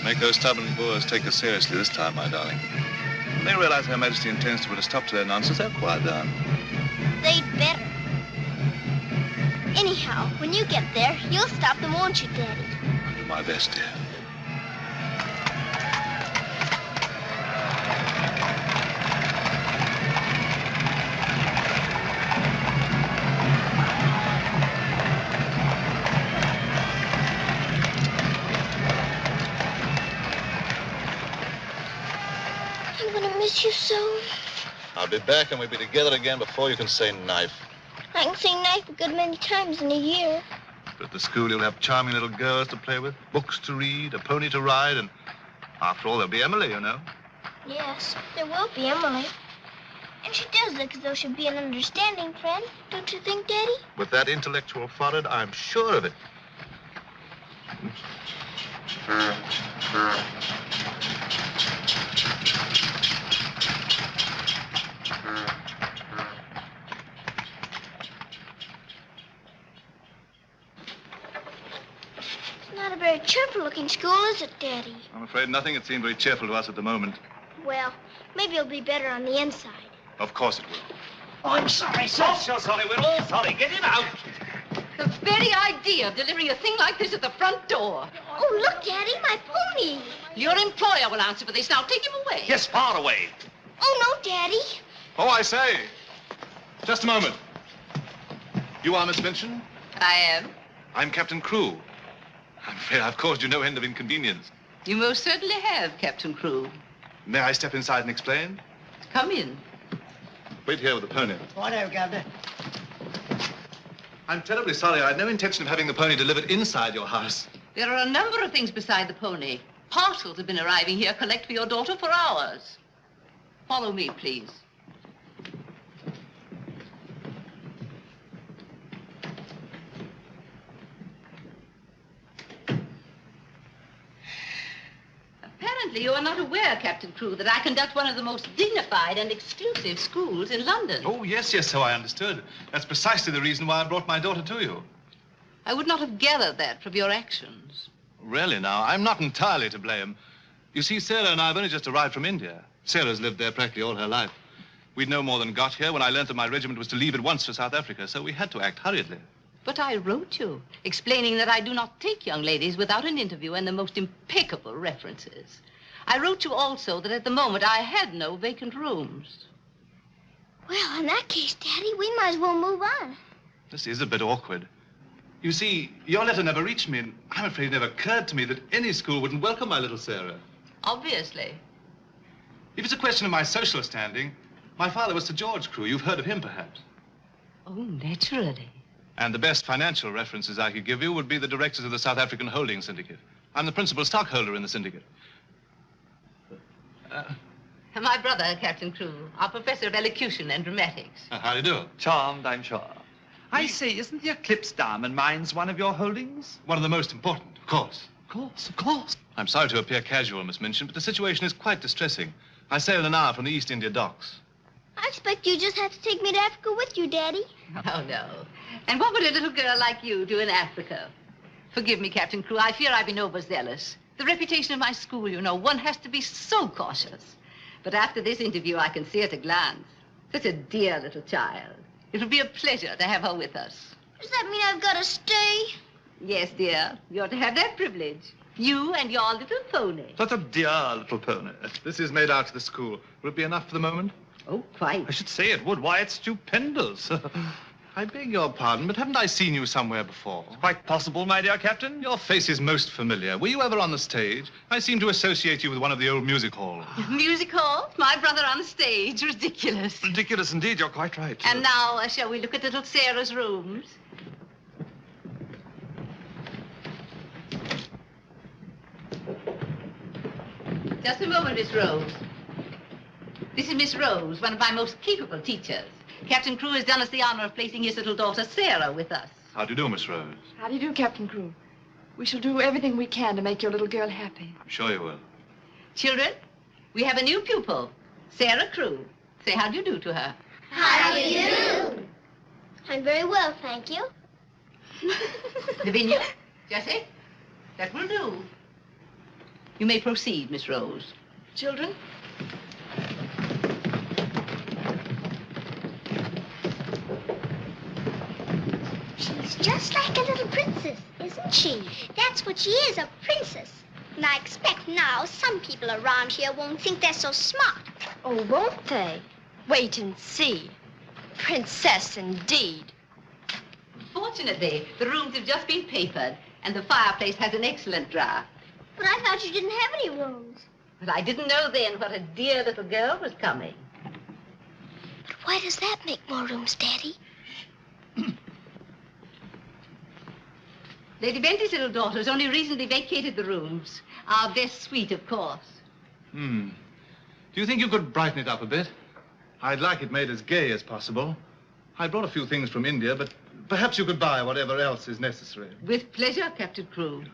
Make those stubborn Boers take us seriously this time, my darling. When they realize Her Majesty intends to put a stop to their nonsense, they'll quiet down. They'd better. Anyhow, when you get there, you'll stop them, won't you, Daddy? I'll do my best, dear. I'm gonna miss you so. I'll be back and we'll be together again before you can say knife. I can say knife a good many times in a year. But at the school you'll have charming little girls to play with, books to read, a pony to ride, and after all, there'll be Emily, you know. Yes, there will be Emily. And she does look as though she'd be an understanding friend, don't you think, Daddy? With that intellectual forehead, I'm sure of it. Not a very cheerful-looking school, is it, Daddy? I'm afraid nothing had seemed very cheerful to us at the moment. Well, maybe it'll be better on the inside. Of course it will. Oh, I'm sorry, sir. So sorry. We're all sorry. Get him out. The very idea of delivering a thing like this at the front door. Oh, look, Daddy, my pony. Your employer will answer for this. Now take him away. Yes, far away. Oh, no, Daddy. Oh, I say. Just a moment. You are Miss Minchin? I am. I'm Captain Crewe. I'm afraid I've caused you no end of inconvenience. You most certainly have, Captain Crewe. May I step inside and explain? Come in. Wait here with the pony. Righto, Governor. I'm terribly sorry. I had no intention of having the pony delivered inside your house. There are a number of things beside the pony. Parcels have been arriving here collect for your daughter for hours. Follow me, please. Apparently, you are not aware, Captain Crewe, that I conduct one of the most dignified and exclusive schools in London. Oh, yes, so I understood. That's precisely the reason why I brought my daughter to you. I would not have gathered that from your actions. Really, now, I'm not entirely to blame. You see, Sarah and I have only just arrived from India. Sarah's lived there practically all her life. We'd no more than got here when I learned that my regiment was to leave at once for South Africa, so we had to act hurriedly. But I wrote you, explaining that I do not take young ladies without an interview and the most impeccable references. I wrote you also that at the moment I had no vacant rooms. Well, in that case, Daddy, we might as well move on. This is a bit awkward. You see, your letter never reached me, and I'm afraid it never occurred to me that any school wouldn't welcome my little Sarah. Obviously. If it's a question of my social standing, my father was Sir George Crewe. You've heard of him, perhaps. Oh, naturally. And the best financial references I could give you would be the directors of the South African Holding Syndicate. I'm the principal stockholder in the syndicate. My brother, Captain Crewe, our professor of elocution and dramatics. How do you do? Charmed, I'm sure. I say, isn't the Eclipse Diamond Mines one of your holdings? One of the most important, of course. Of course, of course. I'm sorry to appear casual, Miss Minchin, but the situation is quite distressing. I sail in an hour from the East India docks. I expect you just have to take me to Africa with you, Daddy. Oh, no. And what would a little girl like you do in Africa? Forgive me, Captain Crewe. I fear I've been overzealous. The reputation of my school, you know, one has to be so cautious. But after this interview, I can see at a glance. Such a dear little child. It'll be a pleasure to have her with us. Does that mean I've got to stay? Yes, dear. You're to have that privilege. You and your little pony. Such a dear little pony. This is made out to the school. Will it be enough for the moment? Oh, quite. I should say it would. Why, it's stupendous. I beg your pardon, but haven't I seen you somewhere before? Quite possible, my dear Captain. Your face is most familiar. Were you ever on the stage? I seem to associate you with one of the old music halls. Music hall? My brother on the stage. Ridiculous. Ridiculous indeed. You're quite right. And now, shall we look at little Sarah's rooms? Just a moment, Miss Rose. This is Miss Rose, one of my most capable teachers. Captain Crewe has done us the honor of placing his little daughter, Sarah, with us. How do you do, Miss Rose? How do you do, Captain Crewe? We shall do everything we can to make your little girl happy. I'm sure you will. Children, we have a new pupil, Sarah Crewe. Say how do you do to her. How do you do? I'm very well, thank you. Lavinia, Jessie, that will do. You may proceed, Miss Rose. Children? She's just like a little princess, isn't she? That's what she is, a princess. And I expect now some people around here won't think they're so smart. Oh, won't they? Wait and see. Princess, indeed. Fortunately, the rooms have just been papered, and the fireplace has an excellent draft. But I thought you didn't have any rooms. But I didn't know then what a dear little girl was coming. But why does that make more rooms, Daddy? Lady Bentley's little daughter has only recently vacated the rooms. Our best suite, of course. Do you think you could brighten it up a bit? I'd like it made as gay as possible. I brought a few things from India, but perhaps you could buy whatever else is necessary. With pleasure, Captain Crewe.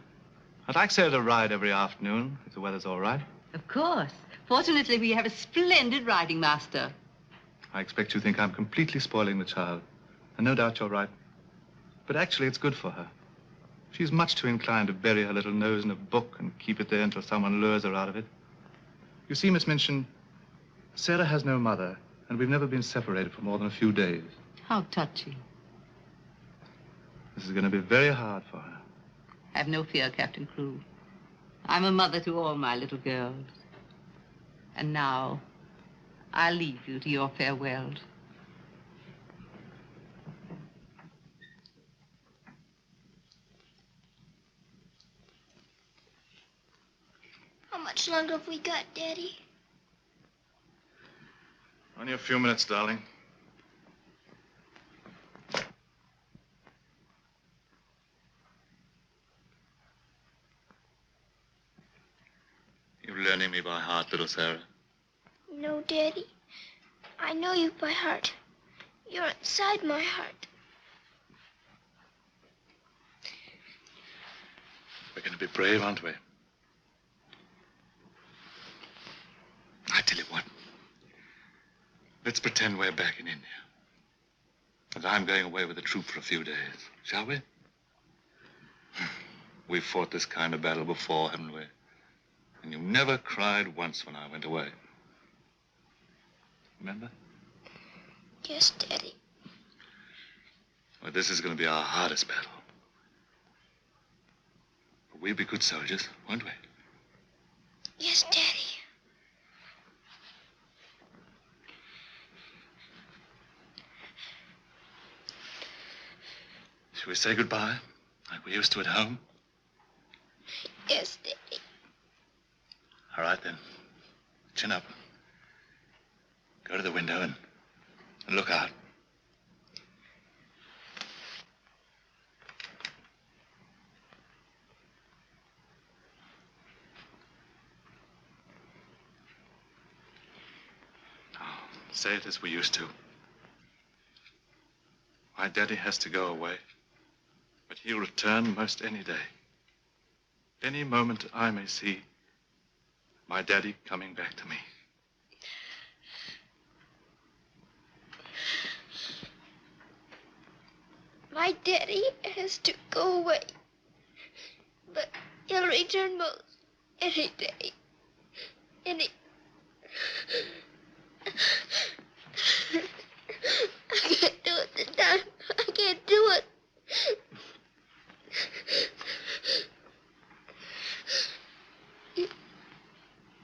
I'd like Sarah to ride every afternoon, if the weather's all right. Of course. Fortunately, we have a splendid riding master. I expect you think I'm completely spoiling the child. And no doubt you're right. But actually, it's good for her. She's much too inclined to bury her little nose in a book and keep it there until someone lures her out of it. You see, Miss Minchin, Sarah has no mother, and we've never been separated for more than a few days. How touching. This is going to be very hard for her. Have no fear, Captain Crewe. I'm a mother to all my little girls. And now, I'll leave you to your farewells. How much longer have we got, Daddy? Only a few minutes, darling. You're learning me by heart, little Sarah. No, Daddy. I know you by heart. You're inside my heart. We're going to be brave, aren't we? I tell you what. Let's pretend we're back in India. And I'm going away with the troop for a few days. Shall we? We've fought this kind of battle before, haven't we? And you never cried once when I went away. Remember? Yes, Daddy. Well, this is going to be our hardest battle. But we'll be good soldiers, won't we? Yes, Daddy. Shall we say goodbye, like we used to at home? Yes, Daddy. All right, then. Chin up. Go to the window and look out. Now, say it as we used to. My daddy has to go away, but he'll return most any day. Any moment I may see my daddy coming back to me. My daddy has to go away, but he'll return most any day. I can't do it this time. I can't do it.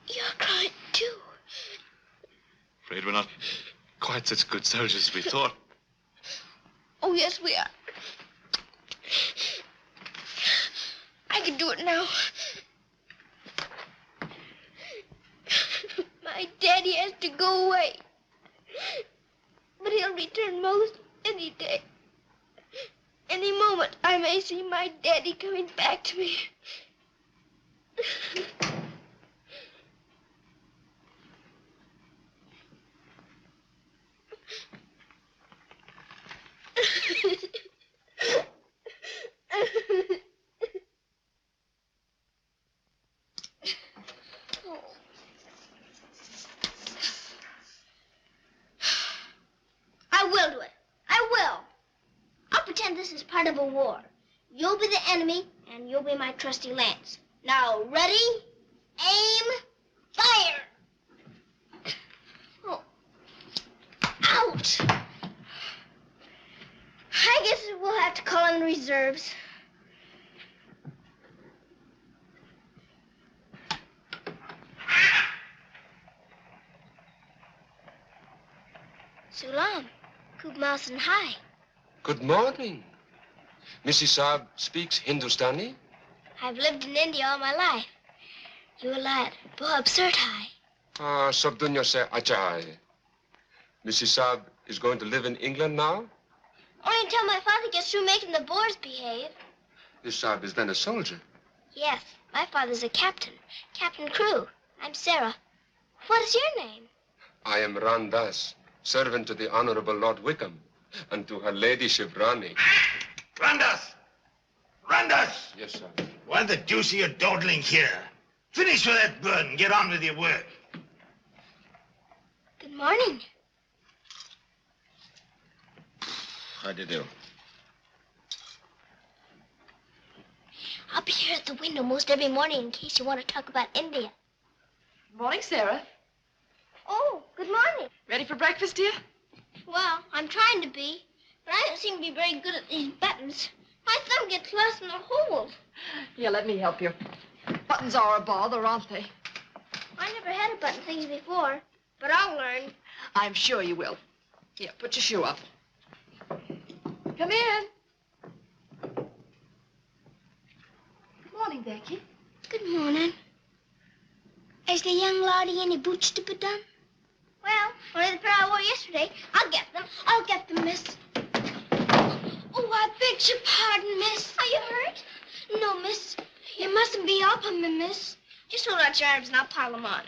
You're crying too. Afraid we're not quite such good soldiers as we thought. Oh, yes, we are. I can do it now. My daddy has to go away. But he'll return most any day. Any moment, I may see my daddy coming back to me. I will do it. I will. I'll pretend this is part of a war. You'll be the enemy, and you'll be my trusty lance. Now, ready? Aim. Fire. Oh. Ouch. I guess we'll have to call in reserves. Sulam, Kub Mouse and Hi. Good morning. Mrs. Saab speaks Hindustani? I've lived in India all my life. You a lad, बहुत absurd hai. Ah, sab dunya se acha hai. Mrs. Saab is going to live in England now? Only until my father gets through making the Boers behave. Mrs. Saab is then a soldier. Yes, my father's a captain. Captain Crew. I'm Sarah. What is your name? I am Ran Das, servant to the Honorable Lord Wickham and to her ladyship Rani. Randas! Randas! Yes, sir. Why the deuce are you dawdling here? Finish with that bird and get on with your work. Good morning. How do you do? I'll be here at the window most every morning in case you want to talk about India. Morning, Sarah. Oh, good morning. Ready for breakfast, dear? Well, I'm trying to be, but I don't seem to be very good at these buttons. My thumb gets lost in the hole. Here, let me help you. Buttons are a bother, aren't they? I never had a button things before, but I'll learn. I'm sure you will. Here, put your shoe up. Come in. Good morning, Becky. Good morning. Is the young laddie any boots to put on? Well, only the pair I wore yesterday. I'll get them. I'll get them, miss. Oh, I beg your pardon, miss. Are you hurt? No, miss. You mustn't be up on me, miss. Just hold out your arms and I'll pile them on.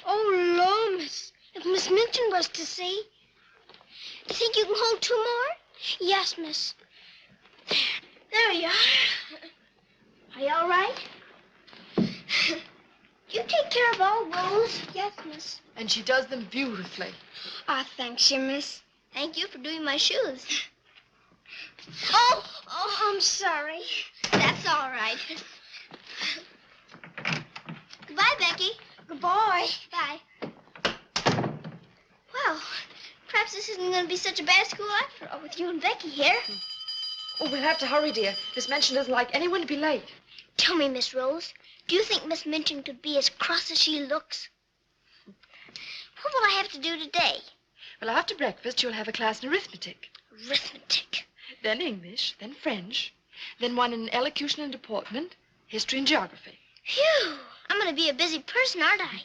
Oh, Lord, miss. If Miss Minton was to see. You think you can hold two more? Yes, miss. There you are. Are you all right? You take care of all those? Yes, miss. And she does them beautifully. Ah, thanks, you, miss. Thank you for doing my shoes. Oh, I'm sorry. That's all right. Goodbye, Becky. Goodbye. Bye. Well, perhaps this isn't going to be such a bad school after all with you and Becky here. Oh, we'll have to hurry, dear. Miss Minchin doesn't like anyone to be late. Tell me, Miss Rose, do you think Miss Minchin could be as cross as she looks? What will I have to do today? Well, after breakfast, you'll have a class in arithmetic. Arithmetic. Then English, then French, then one in elocution and deportment, history and geography. Phew! I'm going to be a busy person, aren't I?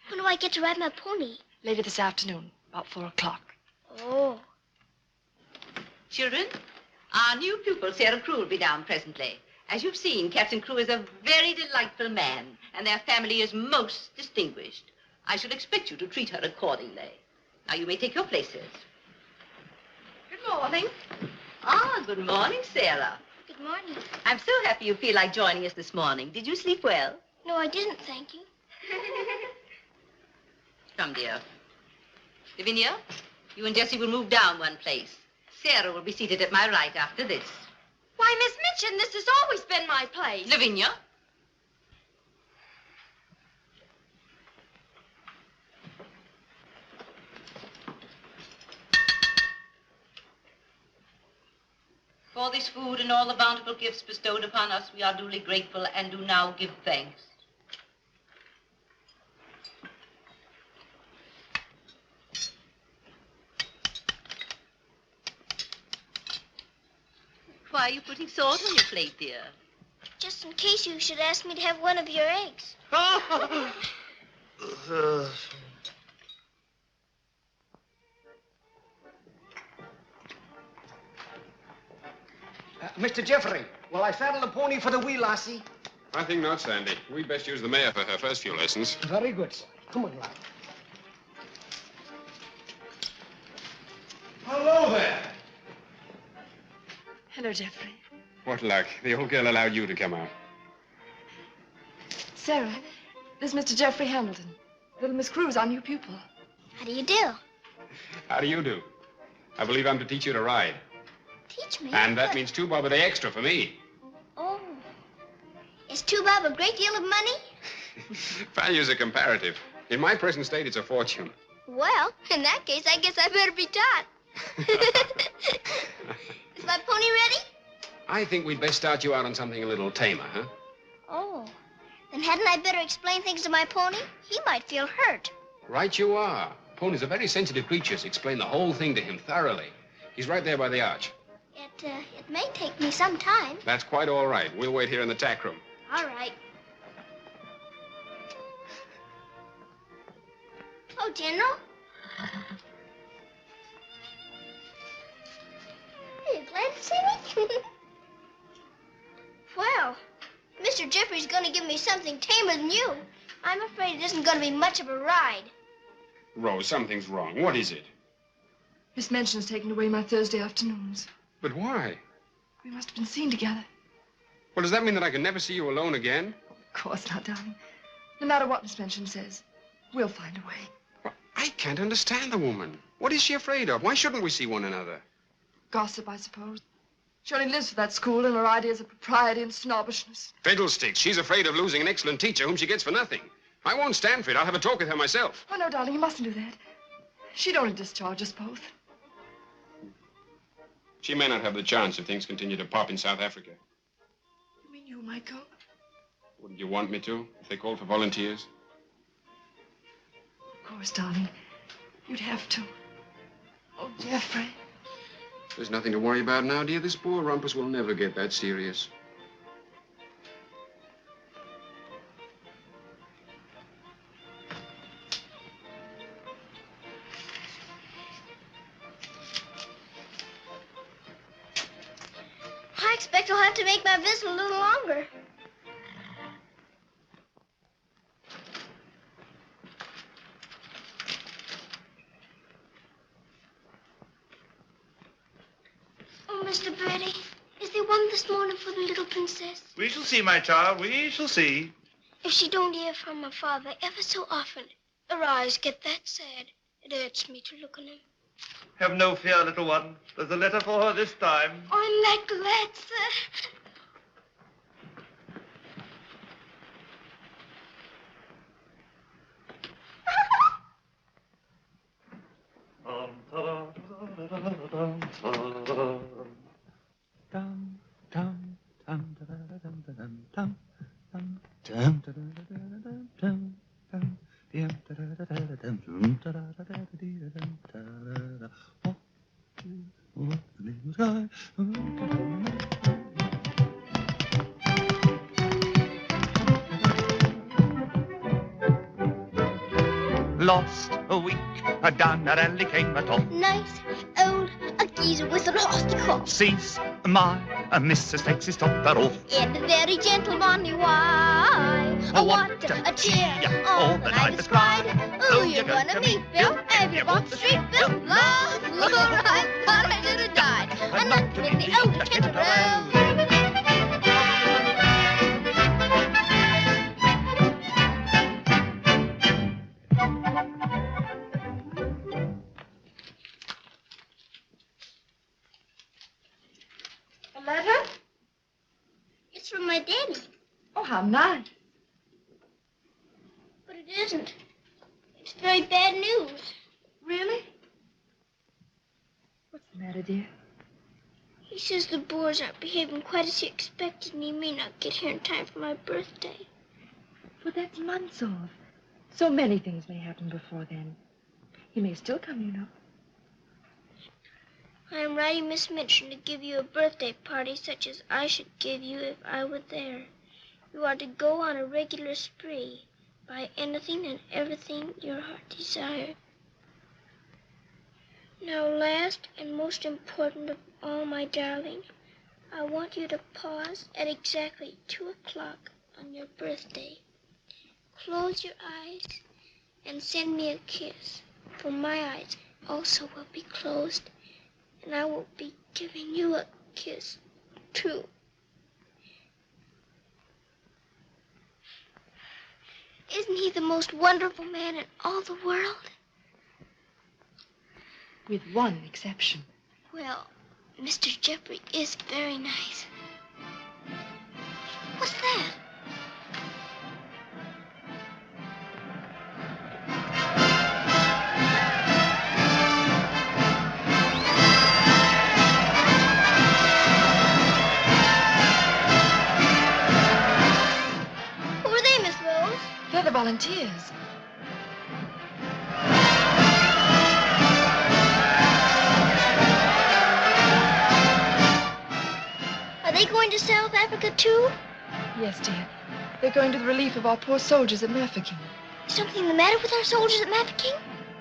When do I get to ride my pony? Later this afternoon, about 4 o'clock. Oh. Children, our new pupil, Sarah Crew, will be down presently. As you've seen, Captain Crew is a very delightful man, and their family is most distinguished. I shall expect you to treat her accordingly. Now, you may take your places. Good morning. Ah, good morning, Sarah. Good morning. I'm so happy you feel like joining us this morning. Did you sleep well? No, I didn't, thank you. Come, dear. Lavinia, you and Jessie will move down one place. Sarah will be seated at my right after this. Why, Miss Minchin, this has always been my place. Lavinia. For this food and all the bountiful gifts bestowed upon us, we are duly grateful and do now give thanks. Why are you putting salt on your plate, dear? Just in case you should ask me to have one of your eggs. Mr. Jeffrey, will I saddle the pony for the wee lassie? I think not, Sandy. We'd best use the mare for her first few lessons. Very good, sir. Come on, lad. Hello there. Hello, Jeffrey. What luck. The old girl allowed you to come out. Sarah, this is Mr. Jeffrey Hamilton. Little Miss Crew's our new pupil. How do you do? How do you do? I believe I'm to teach you to ride. Teach me. And that But- means 2 bob a day extra for me. Oh. Is 2 bob a great deal of money? Values are comparative. In my present state, it's a fortune. Well, in that case, I guess I better be taught. Is my pony ready? I think we'd best start you out on something a little tamer, huh? Oh, then hadn't I better explain things to my pony? He might feel hurt. Right you are. Ponies are very sensitive creatures. Explain the whole thing to him thoroughly. He's right there by the arch. It may take me some time. That's quite all right. We'll wait here in the tack room. All right. Oh, General. Are you glad to see me? Well, Mr. Jeffrey's going to give me something tamer than you. I'm afraid it isn't going to be much of a ride. Rose, something's wrong. What is it? Miss Minchin's taken away my Thursday afternoons. But why? We must have been seen together. Well, does that mean that I can never see you alone again? Of course not, darling. No matter what Miss Minchin says, we'll find a way. Well, I can't understand the woman. What is she afraid of? Why shouldn't we see one another? Gossip, I suppose. She only lives for that school and her ideas of propriety and snobbishness. Fiddlesticks. She's afraid of losing an excellent teacher whom she gets for nothing. I won't stand for it. I'll have a talk with her myself. Oh, no, darling, you mustn't do that. She'd only discharge us both. She may not have the chance if things continue to pop in South Africa. You mean you might go? Wouldn't you want me to, if they called for volunteers? Of course, darling. You'd have to. Oh, Jeffrey. There's nothing to worry about now, dear. This poor rumpus will never get that serious. I expect I'll have to make my visit a little longer. Oh, Mr. Birdie, is there one this morning for the little princess? We shall see, my child. We shall see. If she don't hear from her father ever so often, her eyes get that sad. It hurts me to look on them. Have no fear, little one. There's a letter for her this time. I'm that glad, sir. Lost a week, down a rally came a top. Nice old geezer with a rusty crop. Sees my Mrs. takes his top that off. In a very gentlemanly way. What a cheer all the night is cried. Who you gonna meet, Bill? Have you walked the street, Bill? Lord, I thought I should have died. I'm not in the old tent room. A letter? It's from my daddy. Oh, how nice. But it isn't. It's very bad news. Really? What's the matter, dear? He says the Boers aren't behaving quite as he expected, and he may not get here in time for my birthday. Well, that's months off. So many things may happen before then. He may still come, you know. I am writing Miss Minchin to give you a birthday party such as I should give you if I were there. You are to go on a regular spree, buy anything and everything your heart desires. Now, last and most important of all, my darling, I want you to pause at exactly 2 o'clock on your birthday. Close your eyes and send me a kiss, for my eyes also will be closed, and I will be giving you a kiss, too. Isn't he the most wonderful man in all the world? With one exception. Well, Mr. Jeffrey is very nice. What's that? volunteers. Are they going to South Africa, too? Yes, dear. They're going to the relief of our poor soldiers at Mafeking. Is something the matter with our soldiers at Mafeking?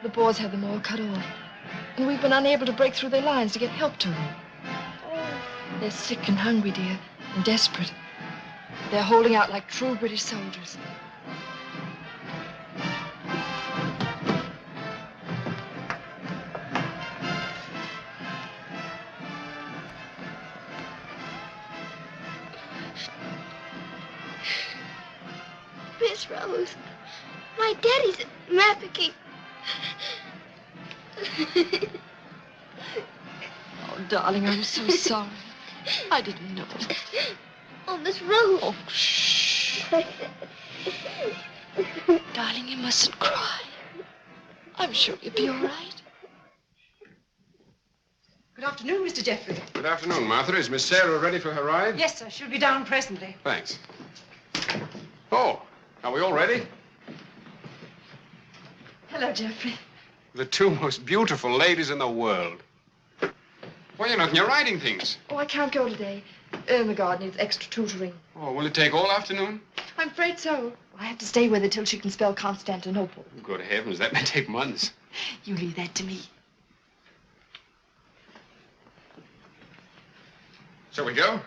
The Boers have them all cut off. And we've been unable to break through their lines to get help to them. They're sick and hungry, dear, and desperate. They're holding out like true British soldiers. Miss Rose, my daddy's at Mafeking. Oh, darling, I'm so sorry. I didn't know. Oh, Miss Rose. Oh, shh. Darling, you mustn't cry. I'm sure you'll be all right. Good afternoon, Mr. Jeffrey. Good afternoon, Martha. Is Miss Sarah ready for her ride? Yes, sir. She'll be down presently. Thanks. Oh, are we all ready? Hello, Jeffrey. The two most beautiful ladies in the world. Why, you're not in your riding things. Oh, I can't go today. Irmgard needs extra tutoring. Oh, will it take all afternoon? I'm afraid so. I have to stay with her till she can spell Constantinople. Good heavens, that may take months. You leave that to me. Shall we go?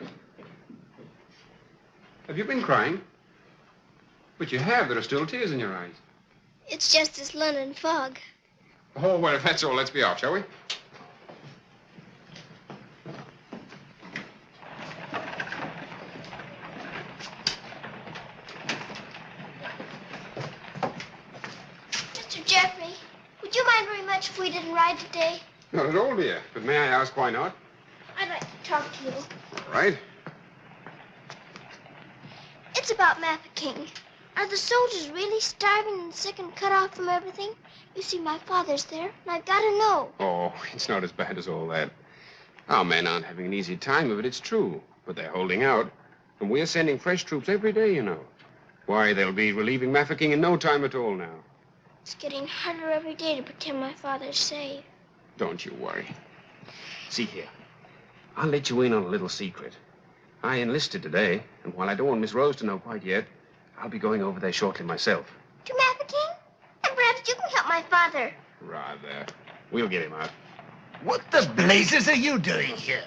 Have you been crying? But you have. There are still tears in your eyes. It's just this London fog. Oh, well, if that's all, let's be off, shall we? Mr. Jeffrey, would you mind very much if we didn't ride today? Not at all, dear. But may I ask why not? I'd like to talk to you. All right. It's about Mafeking. Are the soldiers really starving and sick and cut off from everything? You see, my father's there, and I've got to know. Oh, it's not as bad as all that. Our men aren't having an easy time of it, it's true. But they're holding out. And we're sending fresh troops every day, you know. Why, they'll be relieving Mafeking in no time at all now. It's getting harder every day to pretend my father's safe. Don't you worry. See here. I'll let you in on a little secret. I enlisted today, and while I don't want Miss Rose to know quite yet, I'll be going over there shortly myself. To Mafeking? And perhaps you can help my father. Rather. We'll get him out. What the blazes are you doing here?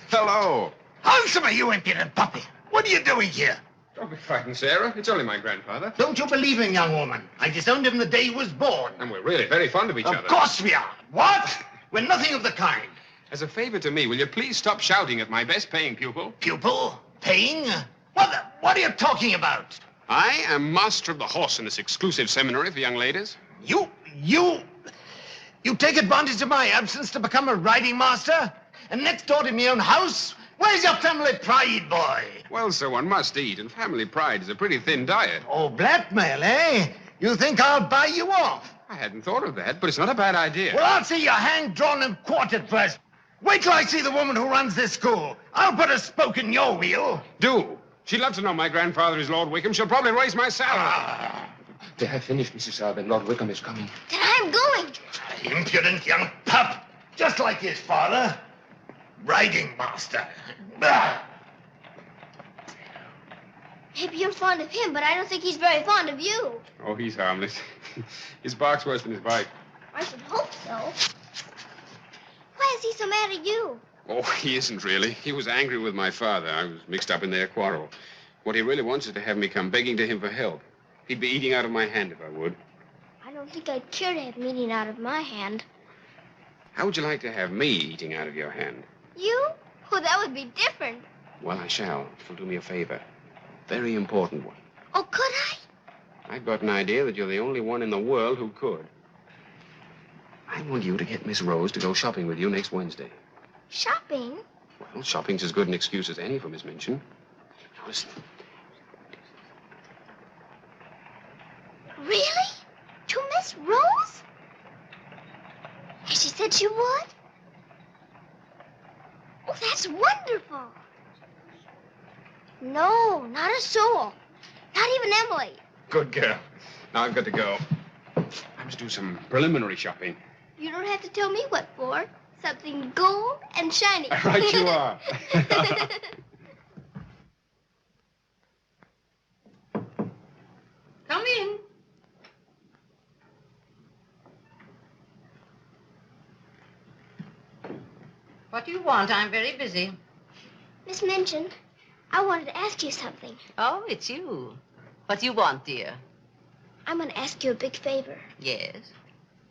Hello. Answer me, you impudent puppy. What are you doing here? Don't be frightened, Sarah. It's only my grandfather. Don't you believe him, young woman? I disowned him the day he was born. And we're really very fond of each other. Of course we are. What? We're nothing of the kind. As a favor to me, will you please stop shouting at my best-paying pupil? Pupil? Paying? What are you talking about? I am master of the horse in this exclusive seminary for young ladies. You take advantage of my absence to become a riding master? And next door to my own house? Where's your family pride, boy? Well, sir, one must eat, and family pride is a pretty thin diet. Oh, blackmail, eh? You think I'll buy you off? I hadn't thought of that, but it's not a bad idea. Well, I'll see you hanged, drawn, and quartered first. Wait till I see the woman who runs this school. I'll put a spoke in your wheel. Do. She'd love to know my grandfather is Lord Wickham. She'll probably raise my salary. They have finished, Mrs. Sarben. Lord Wickham is coming. Then I'm going. Impudent young pup. Just like his father. Riding master. Bah! Maybe you're fond of him, but I don't think he's very fond of you. Oh, he's harmless. His bark's worse than his bite. I should hope so. Why is he so mad at you? Oh, he isn't really. He was angry with my father. I was mixed up in their quarrel. What he really wants is to have me come begging to him for help. He'd be eating out of my hand if I would. I don't think I'd care to have him eating out of my hand. How would you like to have me eating out of your hand? You? Oh, that would be different. Well, I shall. If you'll do me a favor. Very important one. Oh, could I? I've got an idea that you're the only one in the world who could. I want you to get Miss Rose to go shopping with you next Wednesday. Shopping? Well, shopping's as good an excuse as any for Miss Minchin. Now, listen. Really? To Miss Rose? Has she said she would? Oh, that's wonderful. No, not a soul. Not even Emily. Good girl. Now I've got to go. I must do some preliminary shopping. You don't have to tell me what for. Something gold and shiny. Right you are. Come in. What do you want? I'm very busy. Miss Minchin, I wanted to ask you something. Oh, it's you. What do you want, dear? I'm going to ask you a big favor. Yes.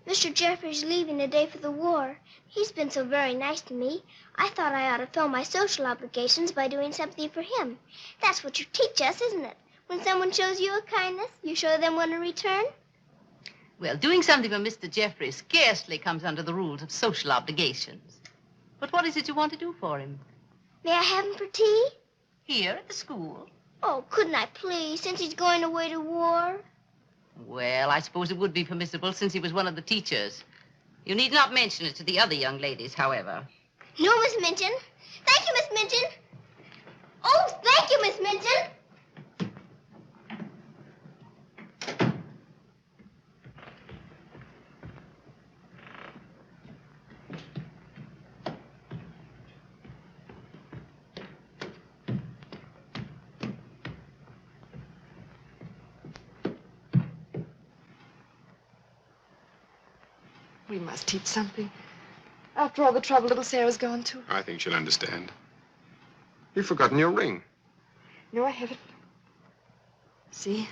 Mr. Jeffrey's leaving today for the war. He's been so very nice to me. I thought I ought to fill my social obligations by doing something for him. That's what you teach us, isn't it? When someone shows you a kindness, you show them one in return. Well, doing something for Mr. Jeffrey scarcely comes under the rules of social obligations. But what is it you want to do for him? May I have him for tea? Here at the school? Oh, couldn't I please, since he's going away to war? Well, I suppose it would be permissible since he was one of the teachers. You need not mention it to the other young ladies, however. No, Miss Minchin. Thank you, Miss Minchin. Oh, thank you, Miss Minchin. We must teach something. After all the trouble little Sarah's gone to. I think she'll understand. You've forgotten your ring. No, I haven't. See?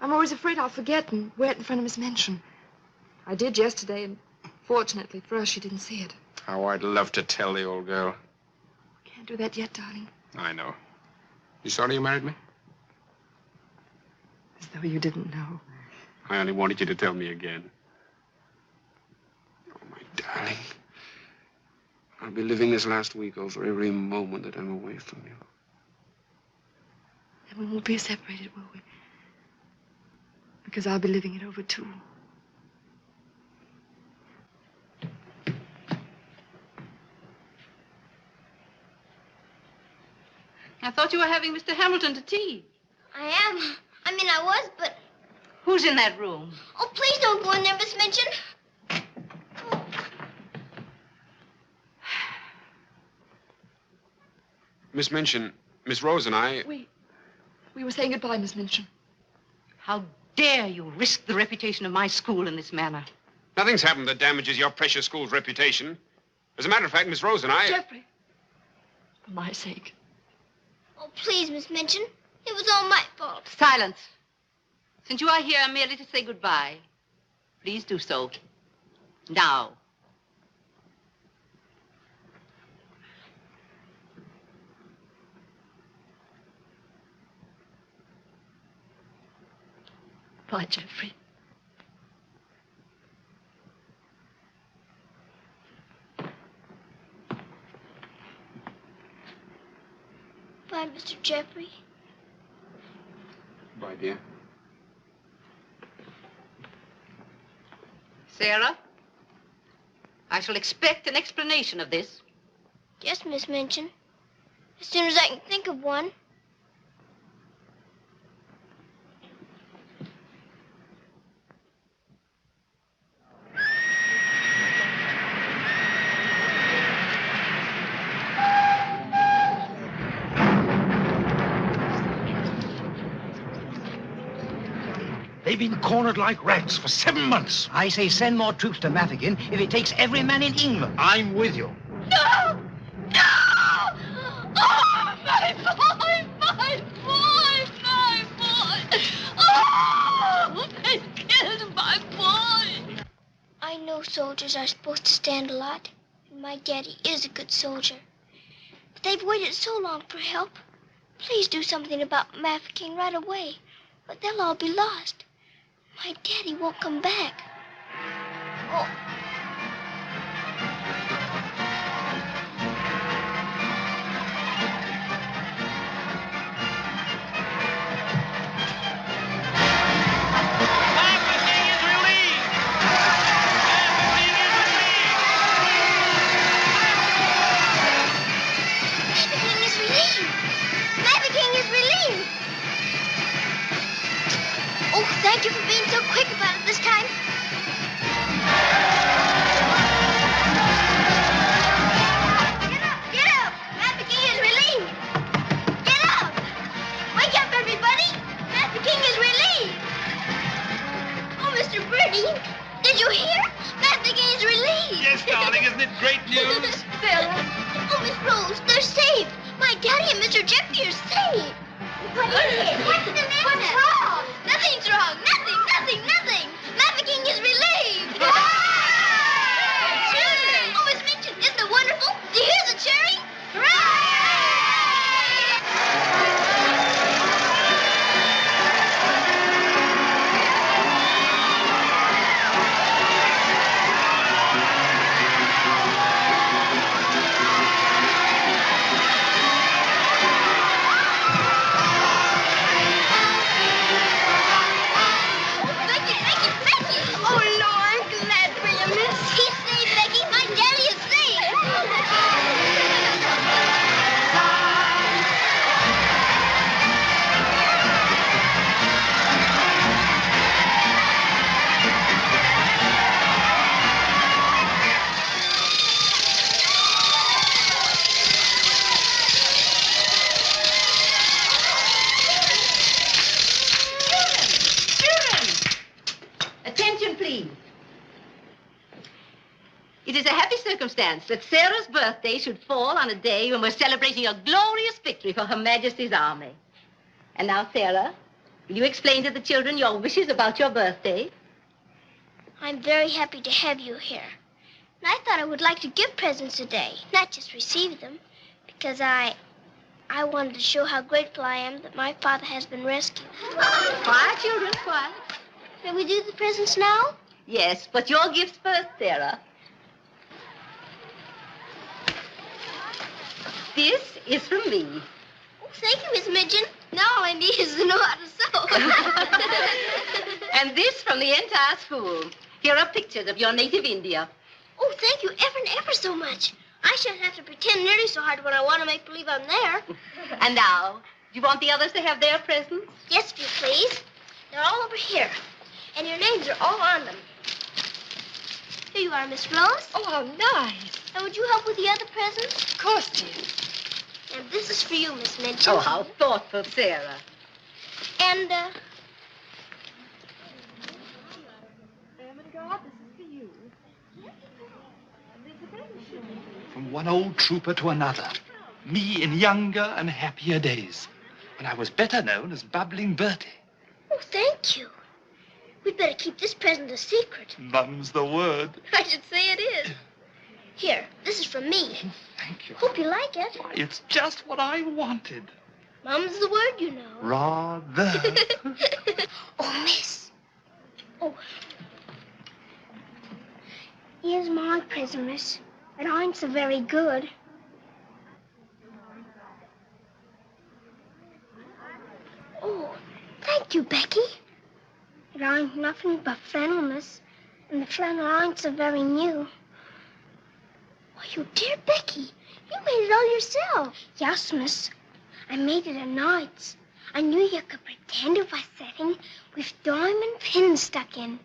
I'm always afraid I'll forget and wear it in front of Miss Minchin. I did yesterday, and fortunately for us, she didn't see it. How I'd love to tell the old girl. Can't do that yet, darling. I know. You sorry you married me? As though you didn't know. I only wanted you to tell me again. Oh, my darling. I'll be living this last week over every moment that I'm away from you. And we won't be separated, will we? Because I'll be living it over, too. I thought you were having Mr. Hamilton to tea. I am. I was, but... Who's in that room? Oh, please don't go in there, Miss Minchin. Miss Minchin, Miss Rose and I... We were saying goodbye, Miss Minchin. How dare you risk the reputation of my school in this manner? Nothing's happened that damages your precious school's reputation. As a matter of fact, Miss Rose and I... Jeffrey, for my sake. Oh, please, Miss Minchin. It was all my fault. Silence. Since you are here merely to say goodbye, please do so. Now. Bye, Jeffrey. Bye, Mr. Jeffrey. Bye, dear. Sarah, I shall expect an explanation of this. Yes, Miss Minchin. As soon as I can think of one. They've been cornered like rats for 7 months. I say send more troops to Mafeking if it takes every man in England. I'm with you. No! No! Oh, my boy! My boy! My boy! Oh! They killed my boy! I know soldiers are supposed to stand a lot, and my daddy is a good soldier. But they've waited so long for help. Please do something about Mafeking right away, but they'll all be lost. My daddy won't come back. Oh. Mafeking is relieved! isn't it great news? Sarah. Oh, Miss Rose, they're saved. My daddy and Mr. Jeffrey are saved. What is it? What's the matter? What's wrong? Nothing's wrong. Nothing. Mafeking is relieved. Children. Oh, Miss Minchin, isn't it wonderful? Do you hear the cheering? Hooray! Oh, no, I'm glad for you, miss. He's saved, Becky. My daddy is saved. Children! Attention, please. It is a happy circumstance that Sarah's birthday should fall on a day when we're celebrating a glorious victory for Her Majesty's army. And now, Sarah, will you explain to the children your wishes about your birthday? I'm very happy to have you here. And I thought I would like to give presents today, not just receive them, because I wanted to show how grateful I am that my father has been rescued. Quiet, children, quiet. May we do the presents now? Yes, but your gifts first, Sarah. This is from me. Oh, thank you, Miss Minchin. Now all I need is to know how to sew. And this from the entire school. Here are pictures of your native India. Oh, thank you ever and ever so much. I shouldn't have to pretend nearly so hard when I want to make believe I'm there. And now, do you want the others to have their presents? Yes, if you please. They're all over here. And your names are all on them. Here you are, Miss Rose. Oh, how nice. And would you help with the other presents? Of course, dear. And this is for you, Miss Minchin. Oh, how thoughtful, Sarah. And, From one old trooper to another. Me in younger and happier days, when I was better known as Bubbling Bertie. oh, thank you. We'd better keep this present a secret. Mum's the word. I should say it is. Here, this is from me. Thank you. Hope you like it. Why, it's just what I wanted. Mum's the word, you know. Rather. Oh, miss. Oh. Here's my present, miss. It ain't so very good. Oh, thank you, Becky. It ain't nothing but flannel, miss. And the flannel ain't so very new. Why, you dear Becky, you made it all yourself. Yes, miss. I made it at nights. I knew you could pretend it was setting with diamond pins stuck in.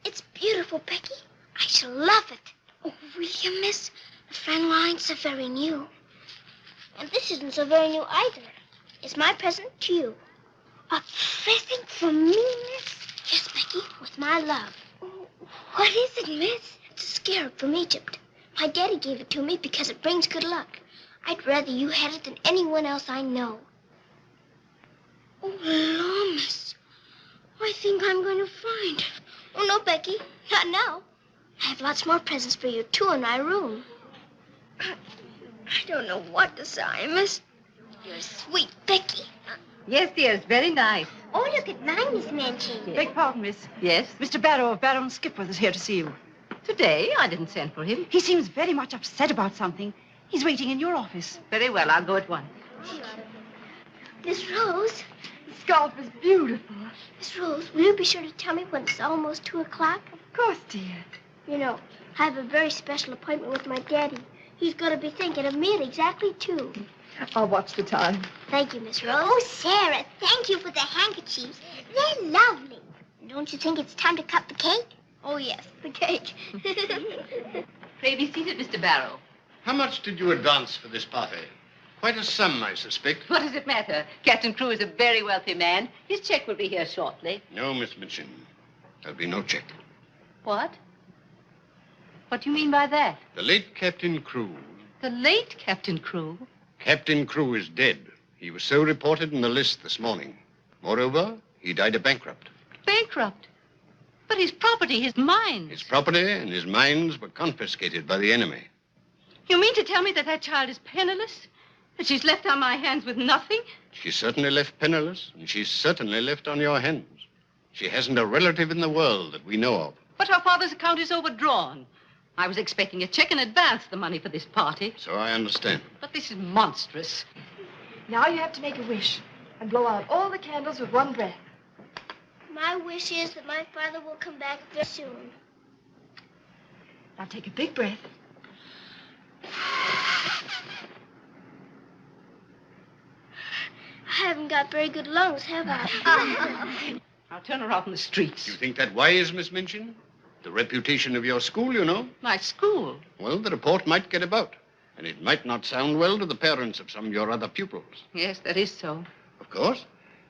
It's beautiful, Becky. I shall love it. Oh, will you, miss? The flannel ain't so very new. And this isn't so very new either. It's my present to you. A present from me, miss? Yes, Becky, with my love. Oh, what is it, miss? It's a scarab from Egypt. My daddy gave it to me because it brings good luck. I'd rather you had it than anyone else I know. Oh, Lord, miss. I think I'm going to find it. Oh, no, Becky. Not now. I have lots more presents for you, too, in my room. I don't know what to say, miss. You're sweet, Becky. Yes, dear, it's very nice. Oh, look at mine, Miss Minchin. Beg pardon, miss. Yes? Mr. Barrow of Baron Skipworth is here to see you. Today, I didn't send for him. He seems very much upset about something. He's waiting in your office. Very well, I'll go at once. Miss Rose. The scarf is beautiful. Miss Rose, will you be sure to tell me when it's almost 2 o'clock? Of course, dear. You know, I have a very special appointment with my daddy. He's going to be thinking of me at exactly 2. I'll watch the time. Thank you, Miss Rose. Oh, Sarah, thank you for the handkerchiefs. They're lovely. Don't you think it's time to cut the cake? Oh, yes, the cake. Pray be seated, Mr. Barrow. How much did you advance for this party? Quite a sum, I suspect. What does it matter? Captain Crewe is a very wealthy man. His check will be here shortly. No, Miss Minchin. There'll be no check. What? What do you mean by that? The late Captain Crewe. The late Captain Crewe? Captain Crewe is dead. He was so reported in the list this morning. Moreover, he died a bankrupt. Bankrupt? But his property, his mines. His property and his mines were confiscated by the enemy. You mean to tell me that that child is penniless? That she's left on my hands with nothing? She's certainly left penniless, and she's certainly left on your hands. She hasn't a relative in the world that we know of. But her father's account is overdrawn. I was expecting a check in advance, the money for this party. So I understand. But this is monstrous. Now you have to make a wish and blow out all the candles with one breath. My wish is that my father will come back very soon. Now take a big breath. I haven't got very good lungs, have I? I'll turn her out in the streets. You think that wise, Miss Minchin? The reputation of your school, you know. My school? Well, the report might get about, and it might not sound well to the parents of some of your other pupils. Yes, that is so. Of course.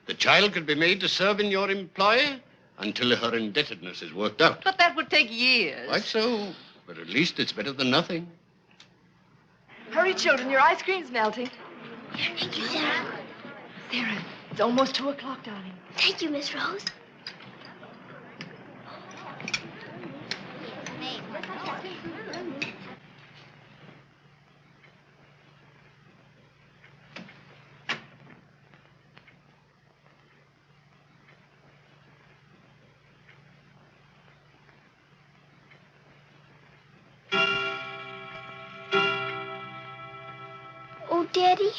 The child could be made to serve in your employ until her indebtedness is worked out. But that would take years. Quite so. But at least it's better than nothing. Hurry, children, your ice cream's melting. Thank you, Sarah. Sarah, it's almost 2 o'clock, darling. Thank you, Miss Rose. Oh, Daddy,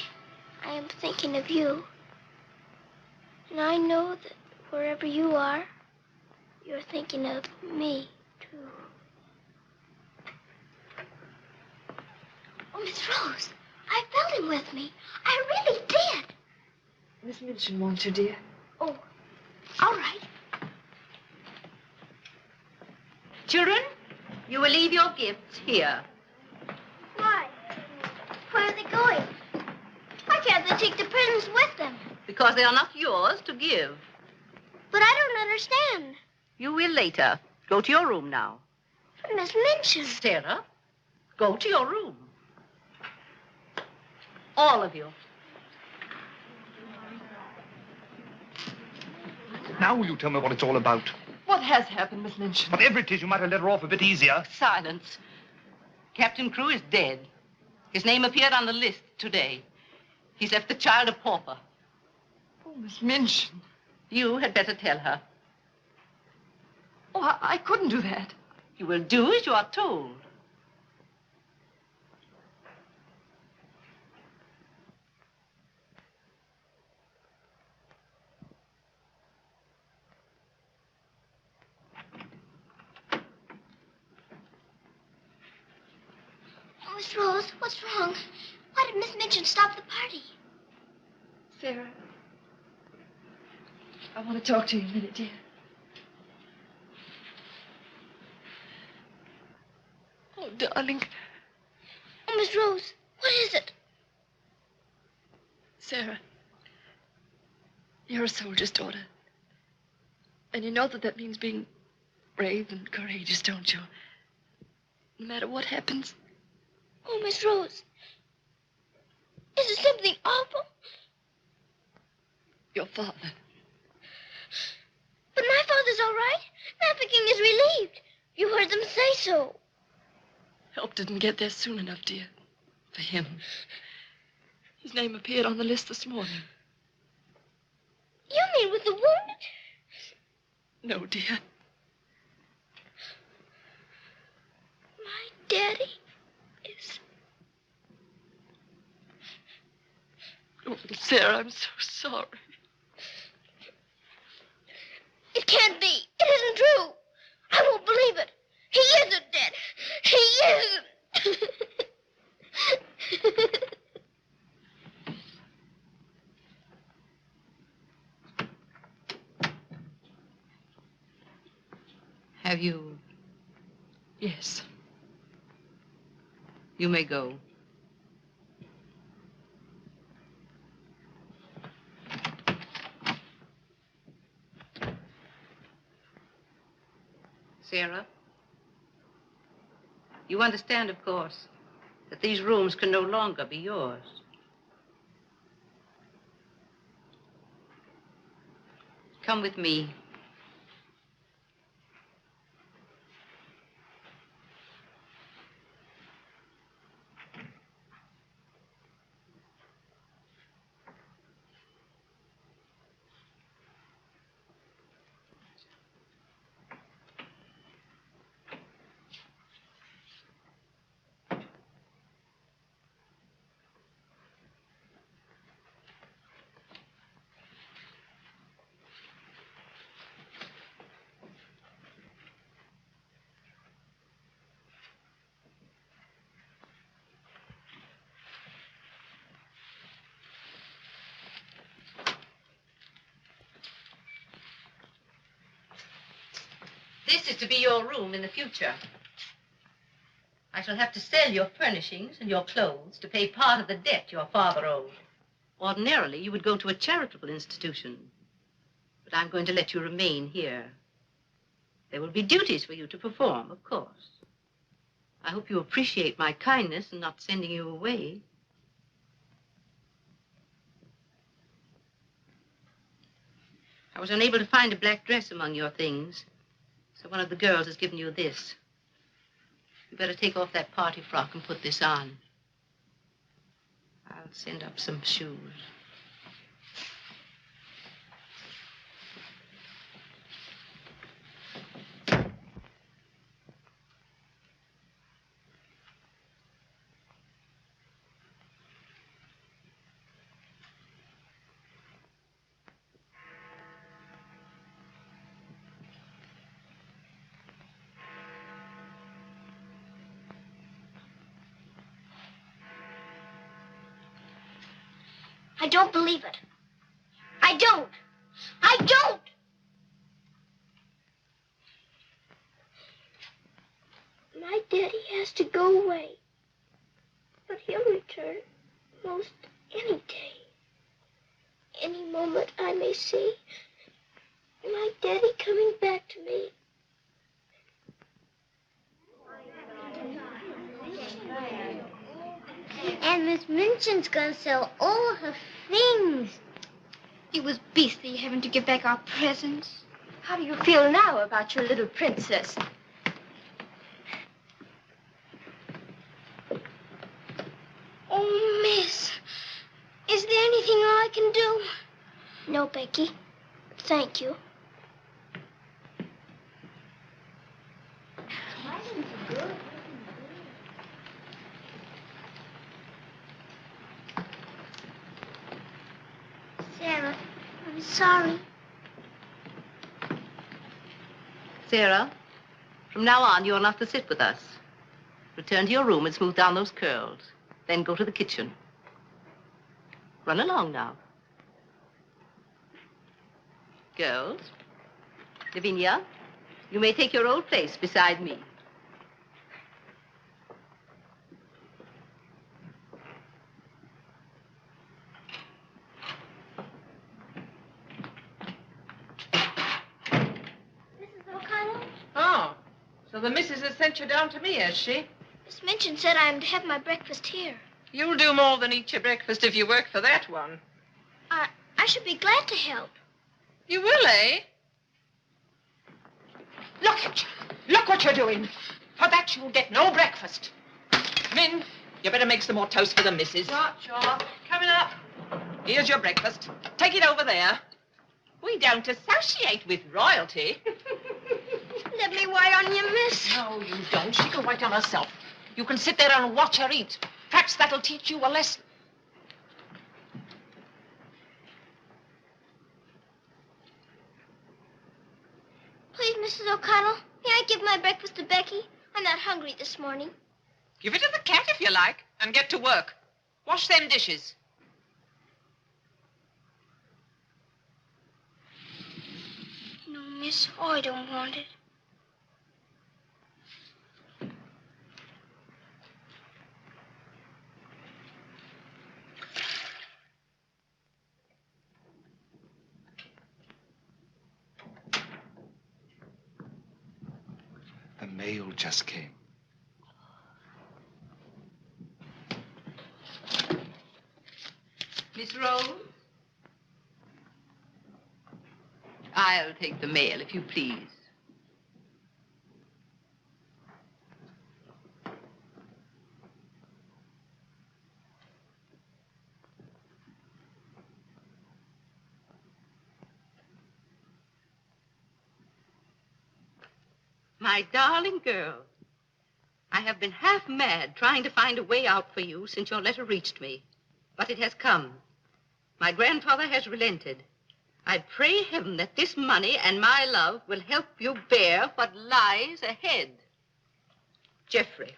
I am thinking of you. And I know that wherever you are, you're thinking of me, too. Oh, Miss Rose, I felt him with me. I really did. Miss Minchin wants you, dear. Oh, all right. Children, you will leave your gifts here. Why? Where are they going? Why can't they take the presents with them? Because they are not yours to give. But I don't understand. You will later. Go to your room now. But Miss Minchin. Sarah, go to your room. All of you. Now will you tell me what it's all about? What has happened, Miss Minchin? Whatever it is, you might have let her off a bit easier. Silence. Captain Crewe is dead. His name appeared on the list today. He's left the child a pauper. Oh, Miss Minchin. You had better tell her. Oh, I couldn't do that. You will do as you are told. Oh, Miss Rose, what's wrong? Why did Miss Minchin stop the party? Sarah, I want to talk to you a minute, dear. Oh, darling. Oh, Miss Rose, what is it? Sarah, you're a soldier's daughter. And you know that means being brave and courageous, don't you? No matter what happens. Oh, Miss Rose, is it something awful? Your father. But my father's all right. Mafeking is relieved. You heard them say so. Help didn't get there soon enough, dear. For him. His name appeared on the list this morning. You mean with the wounded? No, dear. My daddy is... Oh, Sarah, I'm so sorry. It can't be. It isn't true. I won't believe it. He isn't dead. He isn't. Have you? Yes. You may go. Sarah? You understand, of course, that these rooms can no longer be yours. Come with me. This is to be your room in the future. I shall have to sell your furnishings and your clothes to pay part of the debt your father owed. Ordinarily, you would go to a charitable institution. But I'm going to let you remain here. There will be duties for you to perform, of course. I hope you appreciate my kindness in not sending you away. I was unable to find a black dress among your things, so one of the girls has given you this. You better take off that party frock and put this on. I'll send up some shoes. I don't believe it. I don't. I don't. My daddy has to go away. But he'll return most any day. Any moment I may see my daddy coming back to me. And Miss Minchin's gonna sell all her things. It was beastly having to give back our presents. How do you feel now about your little princess? Oh, Miss, is there anything I can do? No, Becky. Thank you. Sarah, I'm sorry. Sarah, from now on, you're not to sit with us. Return to your room and smooth down those curls. Then go to the kitchen. Run along now. Girls, Lavinia, you may take your old place beside me. Mrs. O'Connell? Oh, so the missus has sent you down to me, has she? Miss Minchin said I am to have my breakfast here. You'll do more than eat your breakfast if you work for that one. I should be glad to help. You will, eh? Look at you. Look what you're doing. For that, you'll get no breakfast. Min, you better make some more toast for the missus. Sure. Coming up. Here's your breakfast. Take it over there. We don't associate with royalty. Let me wait on you, miss. No, you don't. She can wait on herself. You can sit there and watch her eat. Perhaps that'll teach you a lesson. Please, Mrs. O'Connell, may I give my breakfast to Becky? I'm not hungry this morning. Give it to the cat if you like, and get to work. Wash them dishes. No, miss, I don't want it. The mail just came. Miss Rose? I'll take the mail, if you please. My darling girl, I have been half mad trying to find a way out for you since your letter reached me. But it has come. My grandfather has relented. I pray heaven that this money and my love will help you bear what lies ahead. Jeffrey.